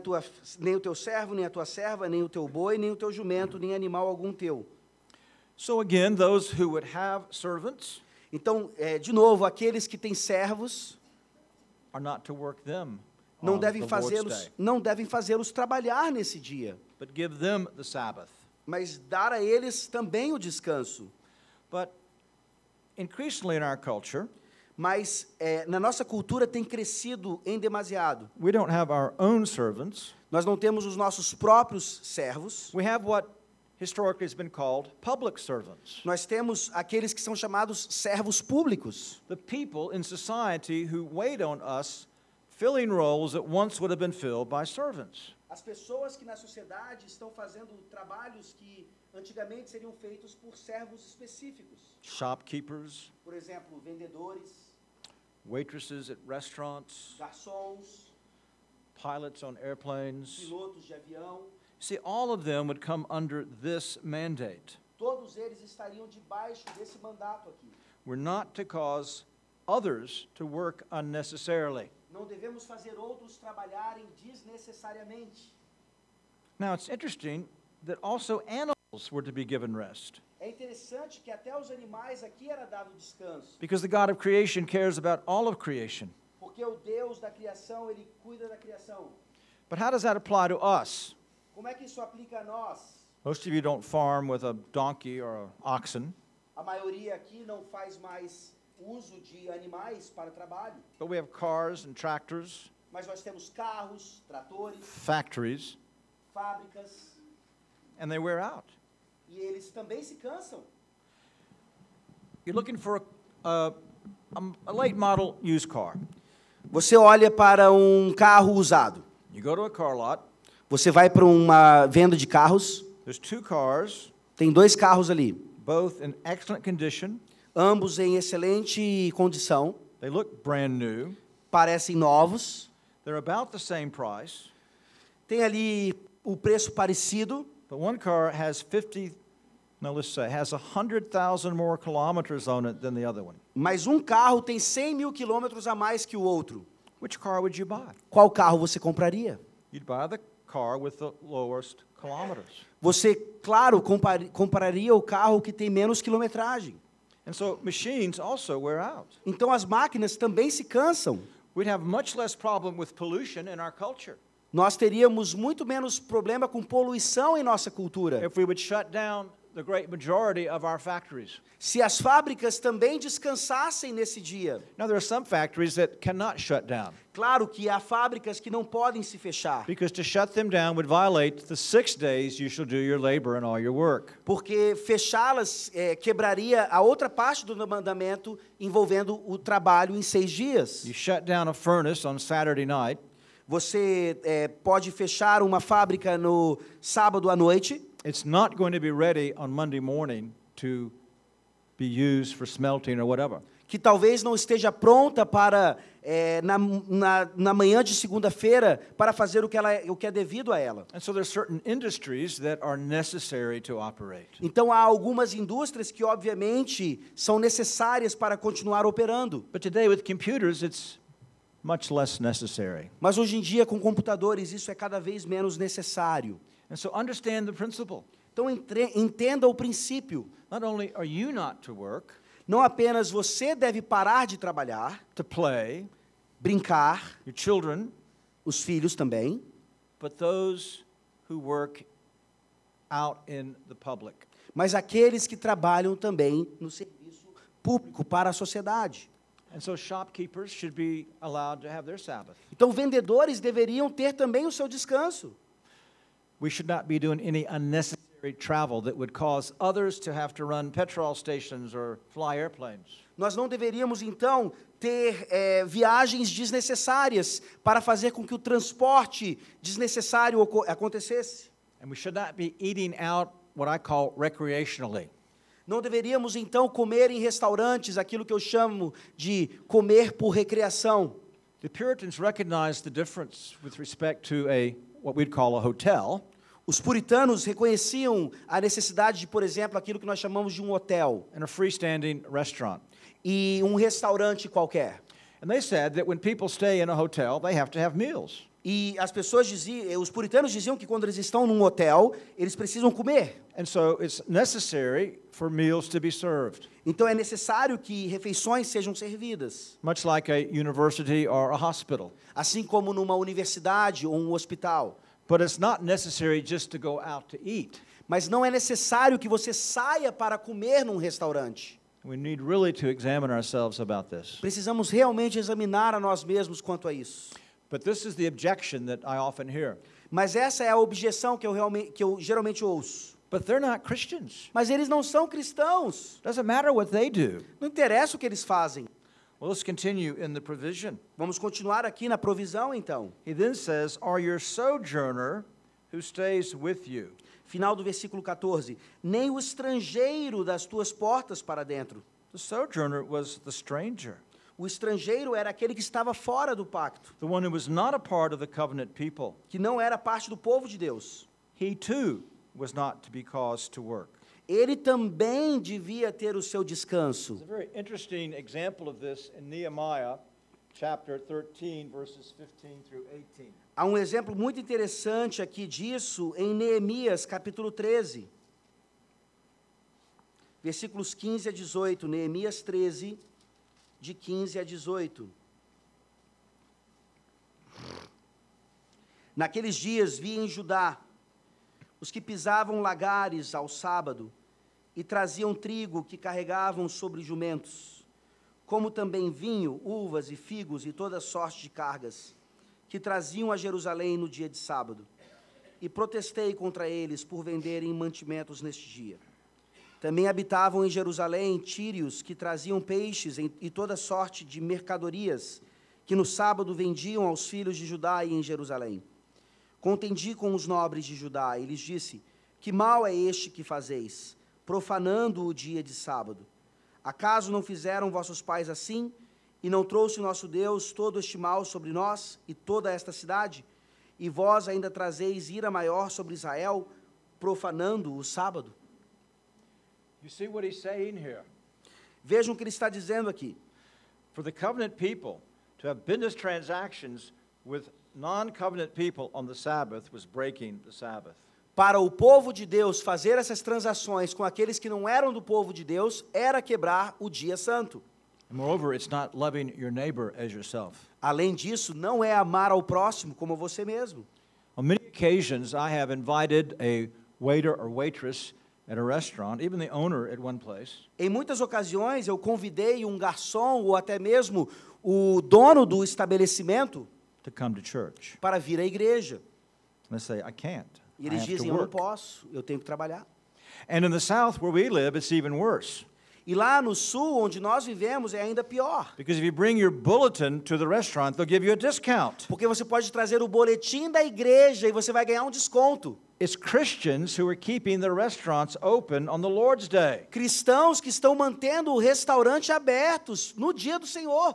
o teu servo, nem a tua serva, nem o teu boi, nem o teu jumento, nem animal algum teu. So again, those who would have servants Então, de novo, aqueles que têm servos are not to work them não on the devem Lord's fazê-los trabalhar nesse dia, day, but give them the Sabbath. mas dar a eles também o descanso. But increasingly in our culture, Mas na nossa cultura tem crescido em demasiado. we don't have our own servants. Nós não temos os nossos próprios servos. We have what historically has been called public servants. Nós temos aqueles que são chamados servos públicos. The people in society who wait on us, filling roles that once would have been filled by servants. As pessoas que na sociedade estão fazendo trabalhos que antigamente seriam feitos por servos específicos. Shopkeepers, Por exemplo, vendedores, waitresses at restaurants, garçons, pilots on airplanes. pilotos de avião. See, all of them would come under this mandate. Todos eles estariam debaixo desse mandato aqui. We're not to cause others to work unnecessarily. Não devemos fazer outros trabalharem desnecessariamente. Now, it's interesting that also animals were to be given rest, É interessante que até os animais aqui era dado descanso, because the God of creation cares about all of creation. porque o Deus da criação, ele cuida da criação. But how does that apply to us? Como é que isso aplica a nós? Most of you don't farm with a donkey or an oxen, A maioria aqui não faz mais uso de animais para trabalho, but we have cars and tractors, mas nós temos carros, tratores, factories, fábricas, and they wear out. e eles também se cansam. You're looking for a late model used car. Você olha para um carro usado. You go to a car lot, Você vai para uma venda de carros, there's 2 cars, tem 2 carros ali, both in excellent condition. ambos em excelente condição, They look brand new. parecem novos, They're about the same price, tem ali o preço parecido, but one car has Now let's say, has 100,000 more kilometers on it than the other one. Mas um carro tem 100.000 quilômetros a mais que o outro. Which car would you buy? Qual carro você compraria? You'd buy the car with the lowest kilometers. Você, claro, compraria o carro que tem menos quilometragem. And so machines also wear out. Então as máquinas também se cansam. We'd have much less problem with pollution in our culture Nós teríamos muito menos problema com poluição em nossa cultura. if we would shut down the great majority of our factories. Se as fábricas também descansassem nesse dia. Now there are some factories that cannot shut down Claro que há fábricas que não podem se fechar, because to shut them down would violate the 6 days you shall do your labor and all your work. porque fechá-las quebraria a outra parte do mandamento envolvendo o trabalho em 6 dias. You shut down a furnace on Saturday night, Você pode fechar uma fábrica no sábado à noite, it's not going to be ready on Monday morning to be used for smelting or whatever. que talvez não esteja pronta para na manhã de segunda-feira para fazer o que é devido a ela. And so there's certain industries that are necessary to operate. Então há algumas indústrias que obviamente são necessárias para continuar operando. But today with computers it's much less necessary. Mas hoje em dia com computadores isso é cada vez menos necessário. And so understand the principle. Então entenda o princípio. Not only are you not to work, Não apenas você deve parar de trabalhar, to play, brincar, your children, os filhos também, but those who work out in the public. mas aqueles que trabalham também no serviço público para a sociedade. And so shopkeepers should be allowed to have their Sabbath. Então vendedores deveriam ter também o seu descanso. We should not be doing any unnecessary travel that would cause others to have to run petrol stations or fly airplanes. Nós não deveríamos, então, ter viagens desnecessárias para fazer com que o transporte desnecessário acontecesse. And we should not be eating out what I call recreationally. Não deveríamos, então, comer em restaurantes aquilo que eu chamo de comer por recreação. The Puritans recognized the difference with respect to what we'd call a hotel. Os puritanos reconheciam a necessidade de, por exemplo, aquilo que nós chamamos de um hotel And a freestanding restaurant. e um restaurante qualquer. And they said that when people stay in a hotel, they have to have meals. E as pessoas diziam, os puritanos diziam que quando eles estão num hotel, eles precisam comer. And so it's necessary for meals to be served, Então é necessário que refeições sejam servidas, much like a university or a hospital. assim como numa universidade ou um hospital. But it's not necessary just to go out to eat. Mas não é necessário que você saia para comer num restaurante. We need really to examine ourselves about this. Precisamos realmente examinar a nós mesmos quanto a isso. But this is the objection that I often hear. Mas essa é a objeção que eu geralmente ouço. But they're not Christians. Mas eles não são cristãos. Doesn't matter what they do. Não interessa o que eles fazem. Well, let's continue in the provision. Vamos continuar aqui na provisão, então. He then says, "Or your sojourner who stays with you." Final do versículo 14. Nem o estrangeiro das tuas portas para dentro. The sojourner was the stranger, O estrangeiro era aquele que estava fora do pacto, the one who was not a part of the covenant people. que não era parte do povo de Deus. He too was not to be caused to work. Ele também devia ter o seu descanso. There's a very interesting example of this in Nehemiah chapter 13 verses 15 through 18. Há um exemplo muito interessante aqui disso em Neemias, capítulo 13. Versículos 15 a 18, Neemias 13, de 15 a 18. Naqueles dias vi em Judá os que pisavam lagares ao sábado e traziam trigo que carregavam sobre jumentos, como também vinho, uvas e figos e toda sorte de cargas, que traziam a Jerusalém no dia de sábado. E protestei contra eles por venderem mantimentos neste dia. Também habitavam em Jerusalém tírios que traziam peixes e toda sorte de mercadorias, que no sábado vendiam aos filhos de Judá e em Jerusalém. Contendi com os nobres de Judá e lhes disse: que mal é este que fazeis, profanando o dia de sábado? Acaso não fizeram vossos pais assim, e não trouxe o nosso Deus todo este mal sobre nós e toda esta cidade? E vós ainda trazeis ira maior sobre Israel, profanando o sábado? You see what he's saying here? Vejam o que ele está dizendo aqui. For the covenant people to have business transactions with non-covenant people on the Sabbath was breaking the Sabbath. Para o povo de Deus fazer essas transações com aqueles que não eram do povo de Deus era quebrar o dia santo. And moreover, it's not loving your neighbor as yourself. Além disso, não é amar ao próximo como você mesmo. On many occasions, I have invited a waiter or waitress at a restaurant, even the owner at one place, Em muitas ocasiões, eu convidei um garçom ou até mesmo o dono do estabelecimento to come to church. para vir à igreja. And they say, I can't. E I eles have dizem, to eu não work. posso, eu tenho que trabalhar. And in the South, where we live, it's even worse. E lá no sul, onde nós vivemos, é ainda pior. Because if you bring your bulletin to the restaurant, they'll give you a discount. Porque você pode trazer o boletim da igreja e você vai ganhar um desconto. It's Christians who are keeping the restaurants open on the Lord's Day. Cristãos que estão mantendo o restaurante abertos no dia do Senhor.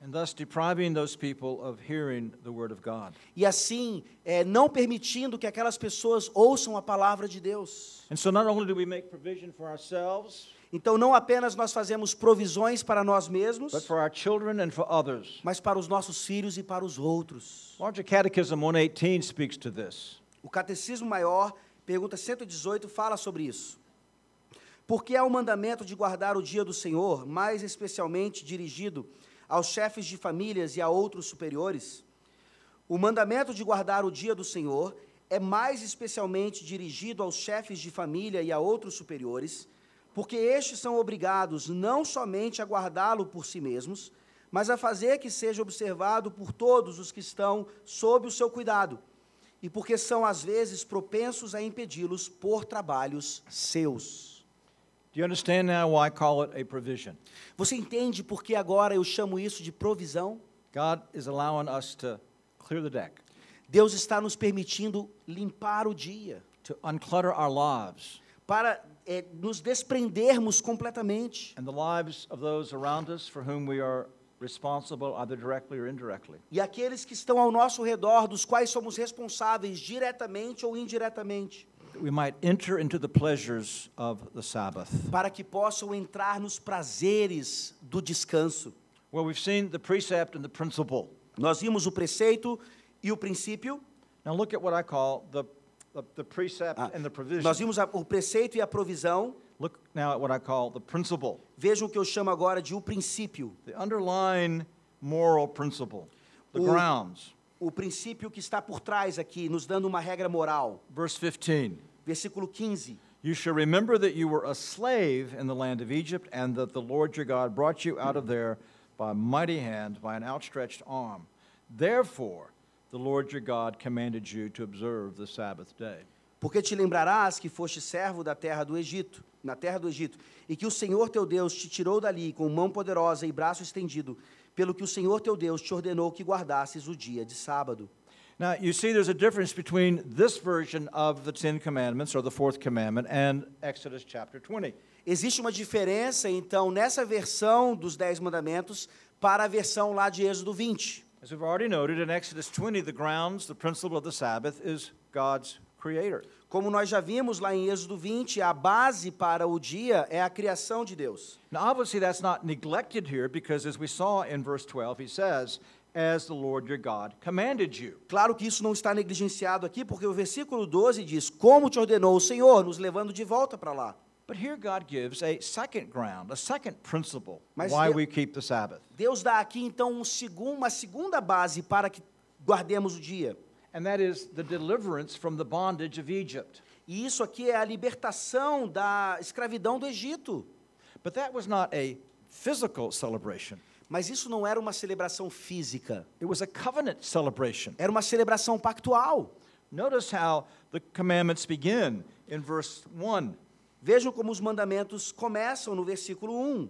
And thus depriving those people of hearing the word of God. E assim, não permitindo que aquelas pessoas ouçam a palavra de Deus. And so not only do we make provision for ourselves, Então, não apenas nós fazemos provisões para nós mesmos, but for our children and for others. mas para os nossos filhos e para os outros. Larger Catechism 118 speaks to this. O Catecismo Maior, pergunta 118, fala sobre isso. Porque há o mandamento de guardar o dia do Senhor, mais especialmente dirigido aos chefes de famílias e a outros superiores. O mandamento de guardar o dia do Senhor é mais especialmente dirigido aos chefes de família e a outros superiores, porque estes são obrigados não somente a guardá-lo por si mesmos, mas a fazer que seja observado por todos os que estão sob o seu cuidado, e porque são, às vezes, propensos a impedi-los por trabalhos seus. Do you understand now why I call it a provision? Você entende por que agora eu chamo isso de provisão? God is allowing us to clear the deck, Deus está nos permitindo limpar o dia, to unclutter our lives para nos desprendermos completamente. and the lives of those around us for whom we are responsible either directly or indirectly. E aqueles que estão ao nosso redor, dos quais somos responsáveis diretamente ou indiretamente, We might enter into the pleasures of the Sabbath. para que possam entrar nos prazeres do descanso. Well, we've seen the precept and the principle. Nós vimos o preceito e o princípio. Now look at what I call the precept and the provision. Nós vimos o preceito e a provisão. Look now at what I call the principle, Vejam o que eu chamo agora de o princípio. the underlying moral principle, the O- grounds. O princípio que está por trás aqui, nos dando uma regra moral. Verse 15. Versículo 15. You shall remember that you were a slave in the land of Egypt, and that the Lord your God brought you out of there by a mighty hand, by an outstretched arm. Therefore, the Lord your God commanded you to observe the Sabbath day. Porque te lembrarás que foste servo da terra do Egito, na terra do Egito, e que o Senhor teu Deus te tirou dali com mão poderosa e braço estendido, pelo que o Senhor teu Deus te ordenou que guardasses o dia de sábado. Now, you see there's a difference between this version of the Ten Commandments, or the fourth commandment, and Exodus chapter 20. Existe uma diferença, então, nessa versão dos 10 mandamentos para a versão lá de Êxodo 20. As we've already noted, in Exodus 20, the grounds, the principle of the Sabbath is God's creator. Como nós já vimos lá em Êxodo 20, a base para o dia é a criação de Deus. Now, obviously, that's not neglected here, because as we saw in verse 12, he says, as the Lord your God commanded you. Claro que isso não está negligenciado aqui, porque o versículo 12 diz, como te ordenou o Senhor, nos levando de volta para lá. But here God gives a second ground, a second principle, Mas why Deus- we keep the Sabbath. Deus dá aqui, então, uma segunda base para que guardemos o dia. And that is the deliverance from the bondage of Egypt. E isso aqui é a libertação da escravidão do Egito. But that was not a physical celebration. Mas isso não era uma celebração física, It was a covenant celebration. era uma celebração pactual. Notice how the commandments begin in verse 1. Vejam como os mandamentos começam no versículo 1.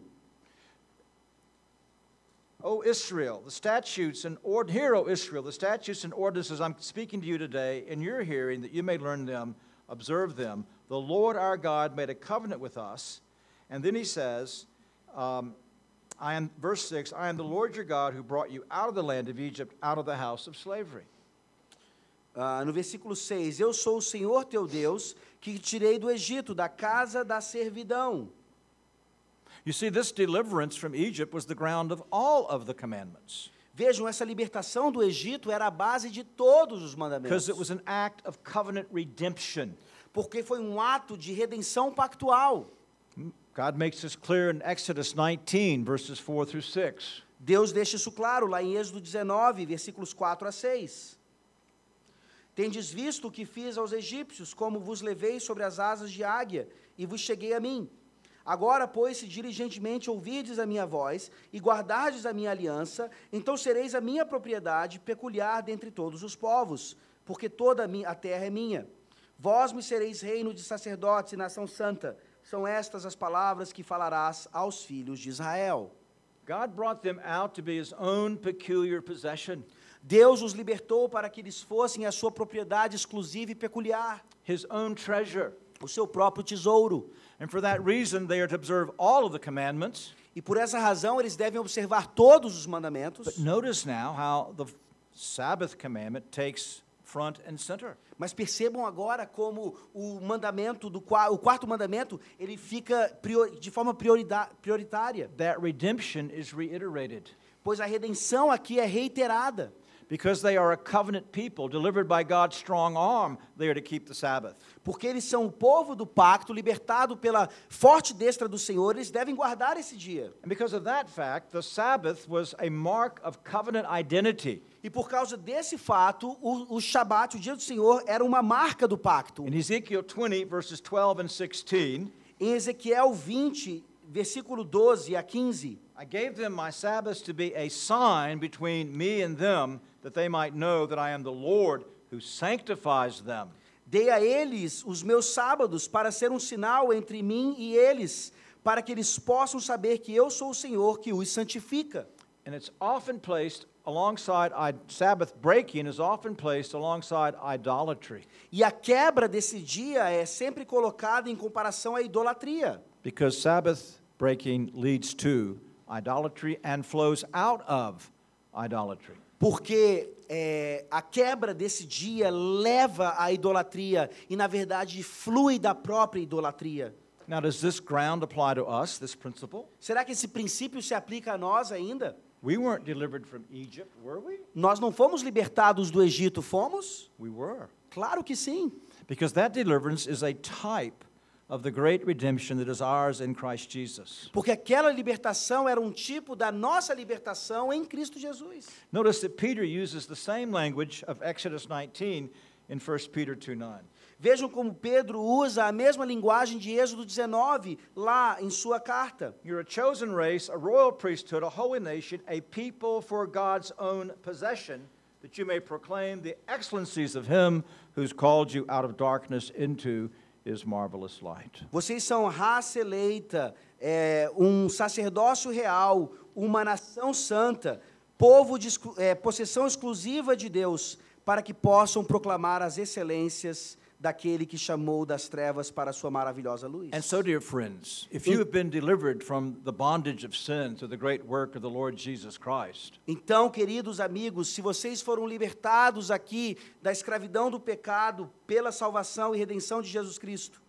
O Israel, the statutes and hear, O Israel, the statutes and ordinances I'm speaking to you today in your hearing, that you may learn them, observe them. The Lord our God made a covenant with us. And then he says, verse 6, I am the Lord your God who brought you out of the land of Egypt, out of the house of slavery. No versículo 6, eu sou o Senhor teu Deus, que te tirei do Egito, da casa da servidão. You see, this deliverance from Egypt was the ground of all of the commandments, Vejam, essa libertação do Egito era a base de todos os because mandamentos, it was an act of covenant redemption. porque foi um ato de redenção pactual. God makes this clear in Exodus 19, verses 4 through 6. Deus deixa isso claro lá em Êxodo 19, versículos 4 a 6. Tendes visto o que fiz aos egípcios, como vos levei sobre as asas de águia, e vos cheguei a mim. Agora, pois, se diligentemente ouvirdes a minha voz, e guardardes a minha aliança, então sereis a minha propriedade peculiar dentre todos os povos, porque toda a terra é minha. Vós me sereis reino de sacerdotes e nação santa. São estas as palavras que falarás aos filhos de Israel. God brought them out to be his own peculiar possession, Deus os libertou para que eles fossem a sua propriedade exclusiva e peculiar, his own treasure. o seu próprio tesouro. And for that reason, they are to observe all of the commandments. E por essa razão eles devem observar todos os mandamentos. But notice now how the Sabbath commandment takes front and center. Mas percebam agora como o mandamento o quarto mandamento, ele fica de forma prioritária, That redemption is reiterated, pois a redenção aqui é reiterada. because they are a covenant people delivered by God's strong arm. They are to keep the Sabbath. Porque eles são o povo do pacto, libertado pela forte destra do Senhor, eles devem guardar esse dia. And because of that fact, the Sabbath was a mark of covenant identity. E por causa desse fato, o Shabat, o dia do Senhor, era uma marca do pacto. In Ezekiel 20, verses 12 and 16, Em Ezequiel 20, versículo 12 a 15, I gave them my Sabbaths to be a sign between me and them, that they might know that I am the Lord who sanctifies them. dei a eles os meus sábados para ser um sinal entre mim e eles, para que eles possam saber que eu sou o Senhor que os santifica. And it's often placed alongside, Sabbath breaking is often placed alongside idolatry, E a quebra desse dia é sempre colocada em comparação à idolatria, because Sabbath breaking leads to idolatry and flows out of idolatry. porque a quebra desse dia leva à idolatria e, na verdade, flui da própria idolatria. Now, does this ground apply to us, this principle? Será que esse princípio se aplica a nós ainda? We weren't delivered from Egypt, were we? Nós não fomos libertados do Egito, fomos? We were. Claro que sim. Because that deliverance is a type of the great redemption that is ours in Christ Jesus. Porque aquela libertação era um tipo da nossa libertação em Cristo Jesus. Notice that Peter uses the same language of Exodus 19 in 1 Peter 2:9. Vejam como Pedro usa a mesma linguagem de Êxodo 19, lá em sua carta. You're a chosen race, a royal priesthood, a holy nation, a people for God's own possession, that you may proclaim the excellencies of him who's called you out of darkness into his marvelous light. Vocês são raça eleita, um sacerdócio real, uma nação santa, povo de possessão exclusiva de Deus, para que possam proclamar as excelências daquele que chamou das trevas para a sua maravilhosa luz. And so, dear friends, if you have been delivered from the bondage of sin through the great work of the Lord Jesus Christ, Então, queridos amigos, se vocês foram libertados aqui da escravidão do pecado pela salvação e redenção de Jesus Cristo,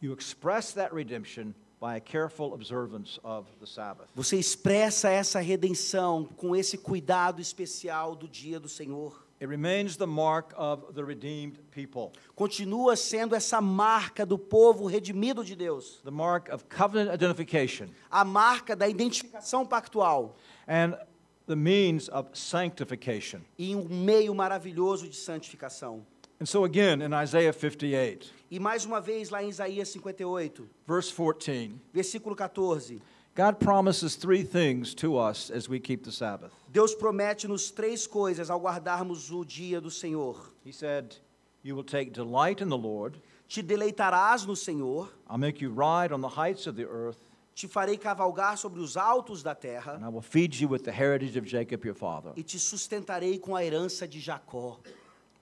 you express that redemption by a careful observance of the Sabbath. você expressa essa redenção com esse cuidado especial do dia do Senhor. It remains the mark of the redeemed people, Continua sendo essa marca do povo redimido de Deus, the mark of covenant identification, a marca da identificação pactual and the means of sanctification. e um meio maravilhoso de santificação. And so again, in Isaiah 58, E mais uma vez lá em Isaías 58, verse 14, versículo 14, God promises three things to us as we keep the Sabbath. Deus promete-nos três coisas ao guardarmos o dia do Senhor. He said, you will take delight in the Lord. Te deleitarás no Senhor, I'll make you ride on the heights of the earth, te farei cavalgar sobre os altos da terra and I will feed you with the heritage of Jacob your father. e te sustentarei com a herança de Jacó.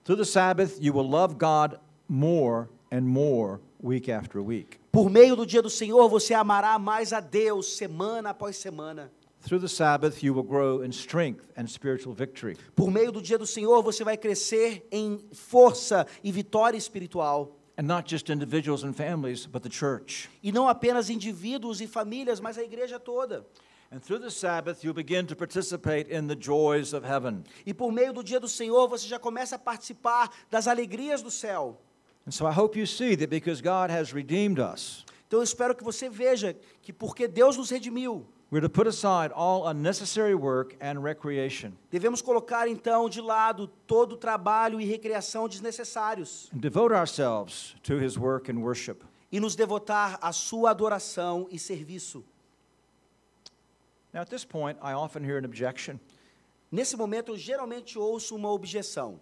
Through the Sabbath, you will love God more and more week after week. Por meio do dia do Senhor, você amará mais a Deus semana após semana. Through the Sabbath, you will grow in strength and spiritual victory. Por meio do dia do Senhor, você vai crescer em força e vitória espiritual. And not just individuals and families, but the church. E não apenas indivíduos e famílias, mas a igreja toda. And through the Sabbath, you'll begin to participate in the joys of heaven. E por meio do dia do Senhor, você já começa a participar das alegrias do céu. And so I hope you see that because God has redeemed us, Então eu espero que você veja que porque Deus nos redimiu, we're to put aside all unnecessary work and recreation devemos colocar então de lado todo o trabalho e recreação desnecessários and devote ourselves to His work and worship. e nos devotar à sua adoração e serviço. Now, at this point, I often hear an objection. Nesse momento eu geralmente ouço uma objeção.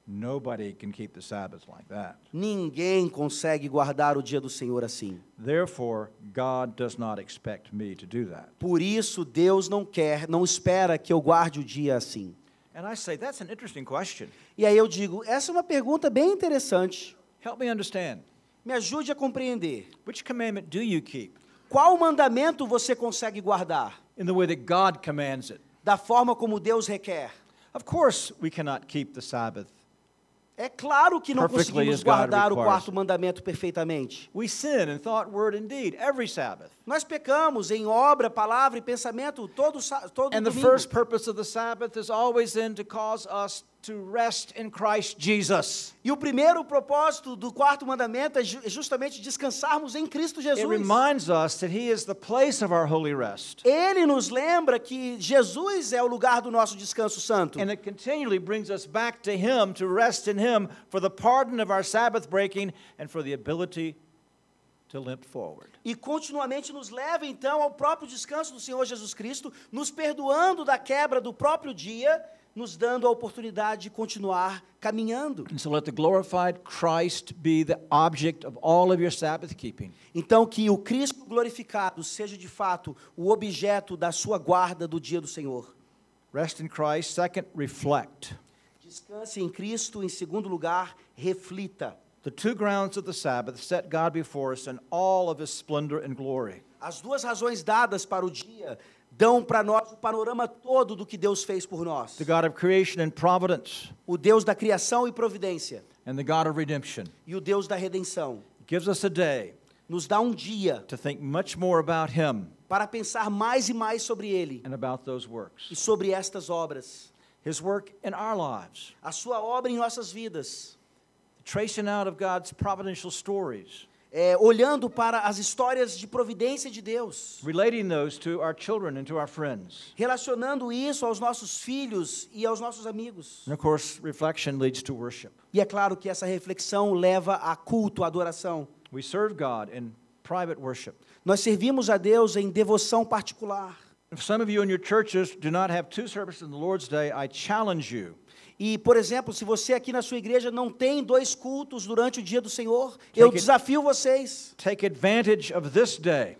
Nobody can keep the Sabbath like that. Ninguém consegue guardar o dia do Senhor assim. Therefore, God does not expect me to do that. Por isso Deus não espera que eu guarde o dia assim. And I say, that's an interesting question. E aí eu digo, essa é uma pergunta bem interessante. Help me understand. Me ajude a compreender. Which commandment do you keep? Qual mandamento você consegue guardar? In the way that God commands it. Da forma como Deus requer. Of course, we cannot keep the Sabbath. É claro que não Perfectly conseguimos as God guardar o requires. quarto mandamento perfeitamente. We sin in thought, word, and deed every Sabbath. Nós pecamos em obra, palavra e pensamento todo And the domingo. first purpose of the Sabbath is always then to cause us to rest in Christ Jesus. E o primeiro propósito do quarto mandamento é justamente descansarmos em Cristo It Jesus. reminds us that He is the place of our holy rest. Ele nos lembra que Jesus é o lugar do nosso descanso santo. And it continually brings us back to Him, to rest in Him for the pardon of our Sabbath breaking and for the ability to limp forward. E continuamente nos leva então ao próprio descanso do Senhor Jesus Cristo, nos perdoando da quebra do próprio dia, nos dando a oportunidade de continuar caminhando. And so let the glorified Christ be the object of all of your Sabbath keeping. Então que o Cristo glorificado seja de fato o objeto da sua guarda do dia do Senhor. Rest in Christ. Second, reflect. Descanse em Cristo. Em segundo lugar, reflita. The two grounds of the Sabbath set God before us in all of His splendor and glory. As duas razões dadas para o dia dão para nós o panorama todo do que Deus fez por nós. The God of creation and providence, O Deus da criação e providência and the God of redemption. e o Deus da redenção. Gives us a day Nos dá um dia to think much more about Him para pensar mais e mais sobre Ele and about those works. e sobre estas obras. His work in our lives, A sua obra em nossas vidas. tracing out of God's providential stories, Olhando para as histórias de providência de Deus. relating those to our children and to our friends. Relacionando isso aos nossos filhos e aos nossos amigos. And of course, reflection leads to worship. E é claro que essa reflexão leva a culto, a adoração. We serve God in private worship. Nós servimos a Deus em devoção particular. If some of you in your churches do not have two services on the Lord's Day, I challenge you E, por exemplo, se você aqui na sua igreja não tem 2 cultos durante o dia do Senhor, eu desafio vocês. take advantage of this day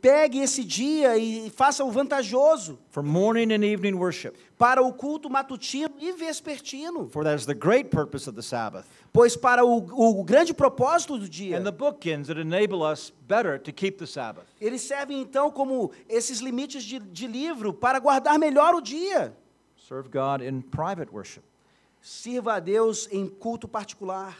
Pegue esse dia e faça-o vantajoso for morning and evening worship, para o culto matutino e vespertino. for that is the great purpose of the Sabbath, Pois para o grande propósito do dia, and the bookends that enable us better to keep the Sabbath. eles servem então como esses limites de livro para guardar melhor o dia. Serve God in private worship. Sirva a Deus em culto particular.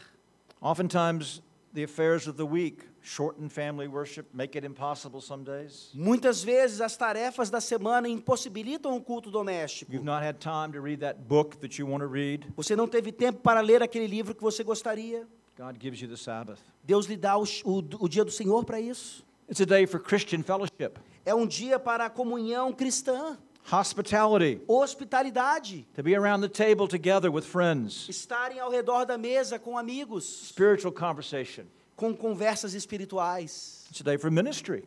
Oftentimes, the affairs of the week shorten family worship, make it impossible some days. Muitas vezes as tarefas da semana impossibilitam o culto doméstico. You've not had time to read that book that you want to read. Você não teve tempo para ler aquele livro que você gostaria. God gives you the Sabbath. Deus lhe dá o dia do Senhor para isso. It's a day for Christian fellowship, É um dia para a comunhão cristã, hospitality, hospitalidade, to be around the table together with friends, estarem ao redor da mesa com amigos, spiritual conversation. com conversas espirituais. It's a day for ministry.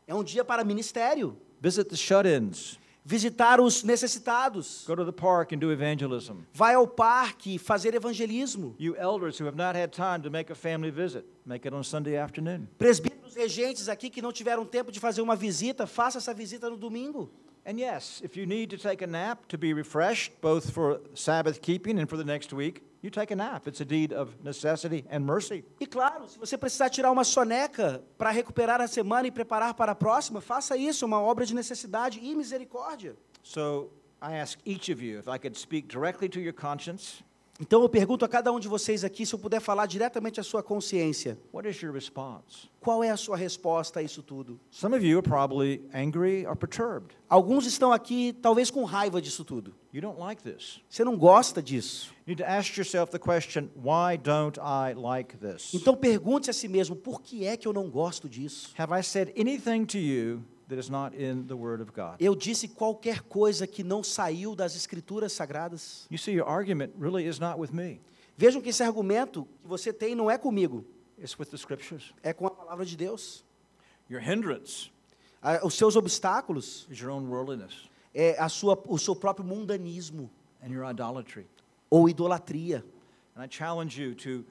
É um dia para ministério, Visit the shut-ins. visitar os necessitados, Go to the park and do evangelism. vai ao parque fazer evangelismo. You elders who have not had time to make a family visit, make it on Sunday afternoon. Presbíteros regentes aqui que não tiveram tempo de fazer uma visita, faça essa visita no domingo. And yes, if you need to take a nap to be refreshed, both for Sabbath keeping and for the next week, you take a nap. It's a deed of necessity and mercy. E claro, se você precisar tirar uma soneca para recuperar a semana e preparar para a próxima, faça isso, uma obra de necessidade e misericórdia. So I ask each of you if I could speak directly to your conscience. Então eu pergunto a cada um de vocês aqui, se eu puder falar diretamente à sua consciência, What is your response? qual é a sua resposta a isso tudo? Some of you are probably angry or perturbed. Alguns estão aqui talvez com raiva disso tudo. You don't like this. Você não gosta disso. You need to ask yourself the question, why don't I like this? Então pergunte a si mesmo, por que é que eu não gosto disso? Have I said anything to you that is not in the Word of God? Eu disse qualquer coisa que não saiu das Escrituras Sagradas? You see, your argument really is not with me. Vejam que esse argumento que você tem não é comigo, It's with the Scriptures. é com a palavra de Deus. Your hindrance Os seus obstáculos is your own worldliness é o seu próprio mundanismo and your idolatry. ou idolatria. And I challenge you to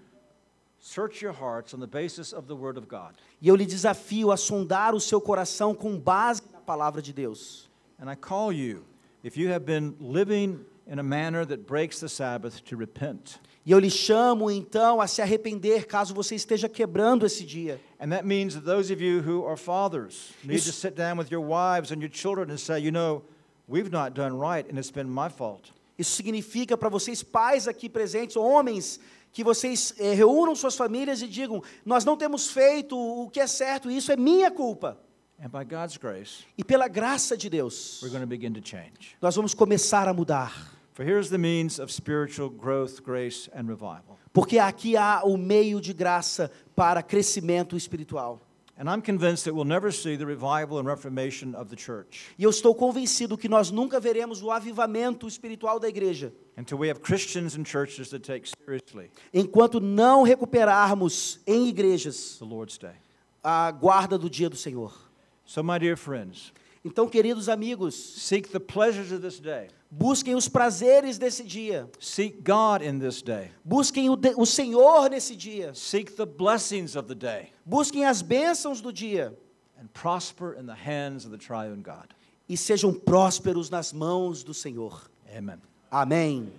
search your hearts on the basis of the Word of God. E eu lhe desafio a sondar o seu coração com base na palavra de Deus. And I call you, if you have been living in a manner that breaks the Sabbath, to repent. E eu lhe chamo então a se arrepender caso você esteja quebrando esse dia. And that means that those of you who are fathers need to sit down with your wives and your children and say, you know, we've not done right and it's been my fault. Isso significa para vocês pais aqui presentes, homens, que vocês reúnam suas famílias e digam, nós não temos feito o que é certo, e isso é minha culpa. And by God's grace, E pela graça de Deus, we're going to begin to change. nós vamos começar a mudar. For here's the means of spiritual growth, grace, and revival. Porque aqui há o meio de graça para crescimento espiritual. And I'm convinced that we'll never see the revival and reformation of the church E eu estou convencido que nós nunca veremos o avivamento espiritual da igreja, until we have Christians and churches that take seriously enquanto não recuperarmos em igrejas the Lord's Day. a guarda do dia do Senhor. So, my dear friends, Então, queridos amigos, seek the pleasures of this day. busquem os prazeres desse dia. Seek God in this day. Busquem o Senhor nesse dia. Seek the blessings of the day. Busquem as bênçãos do dia. And prosper in the hands of the triune God. E sejam prósperos nas mãos do Senhor. Amen. Amém.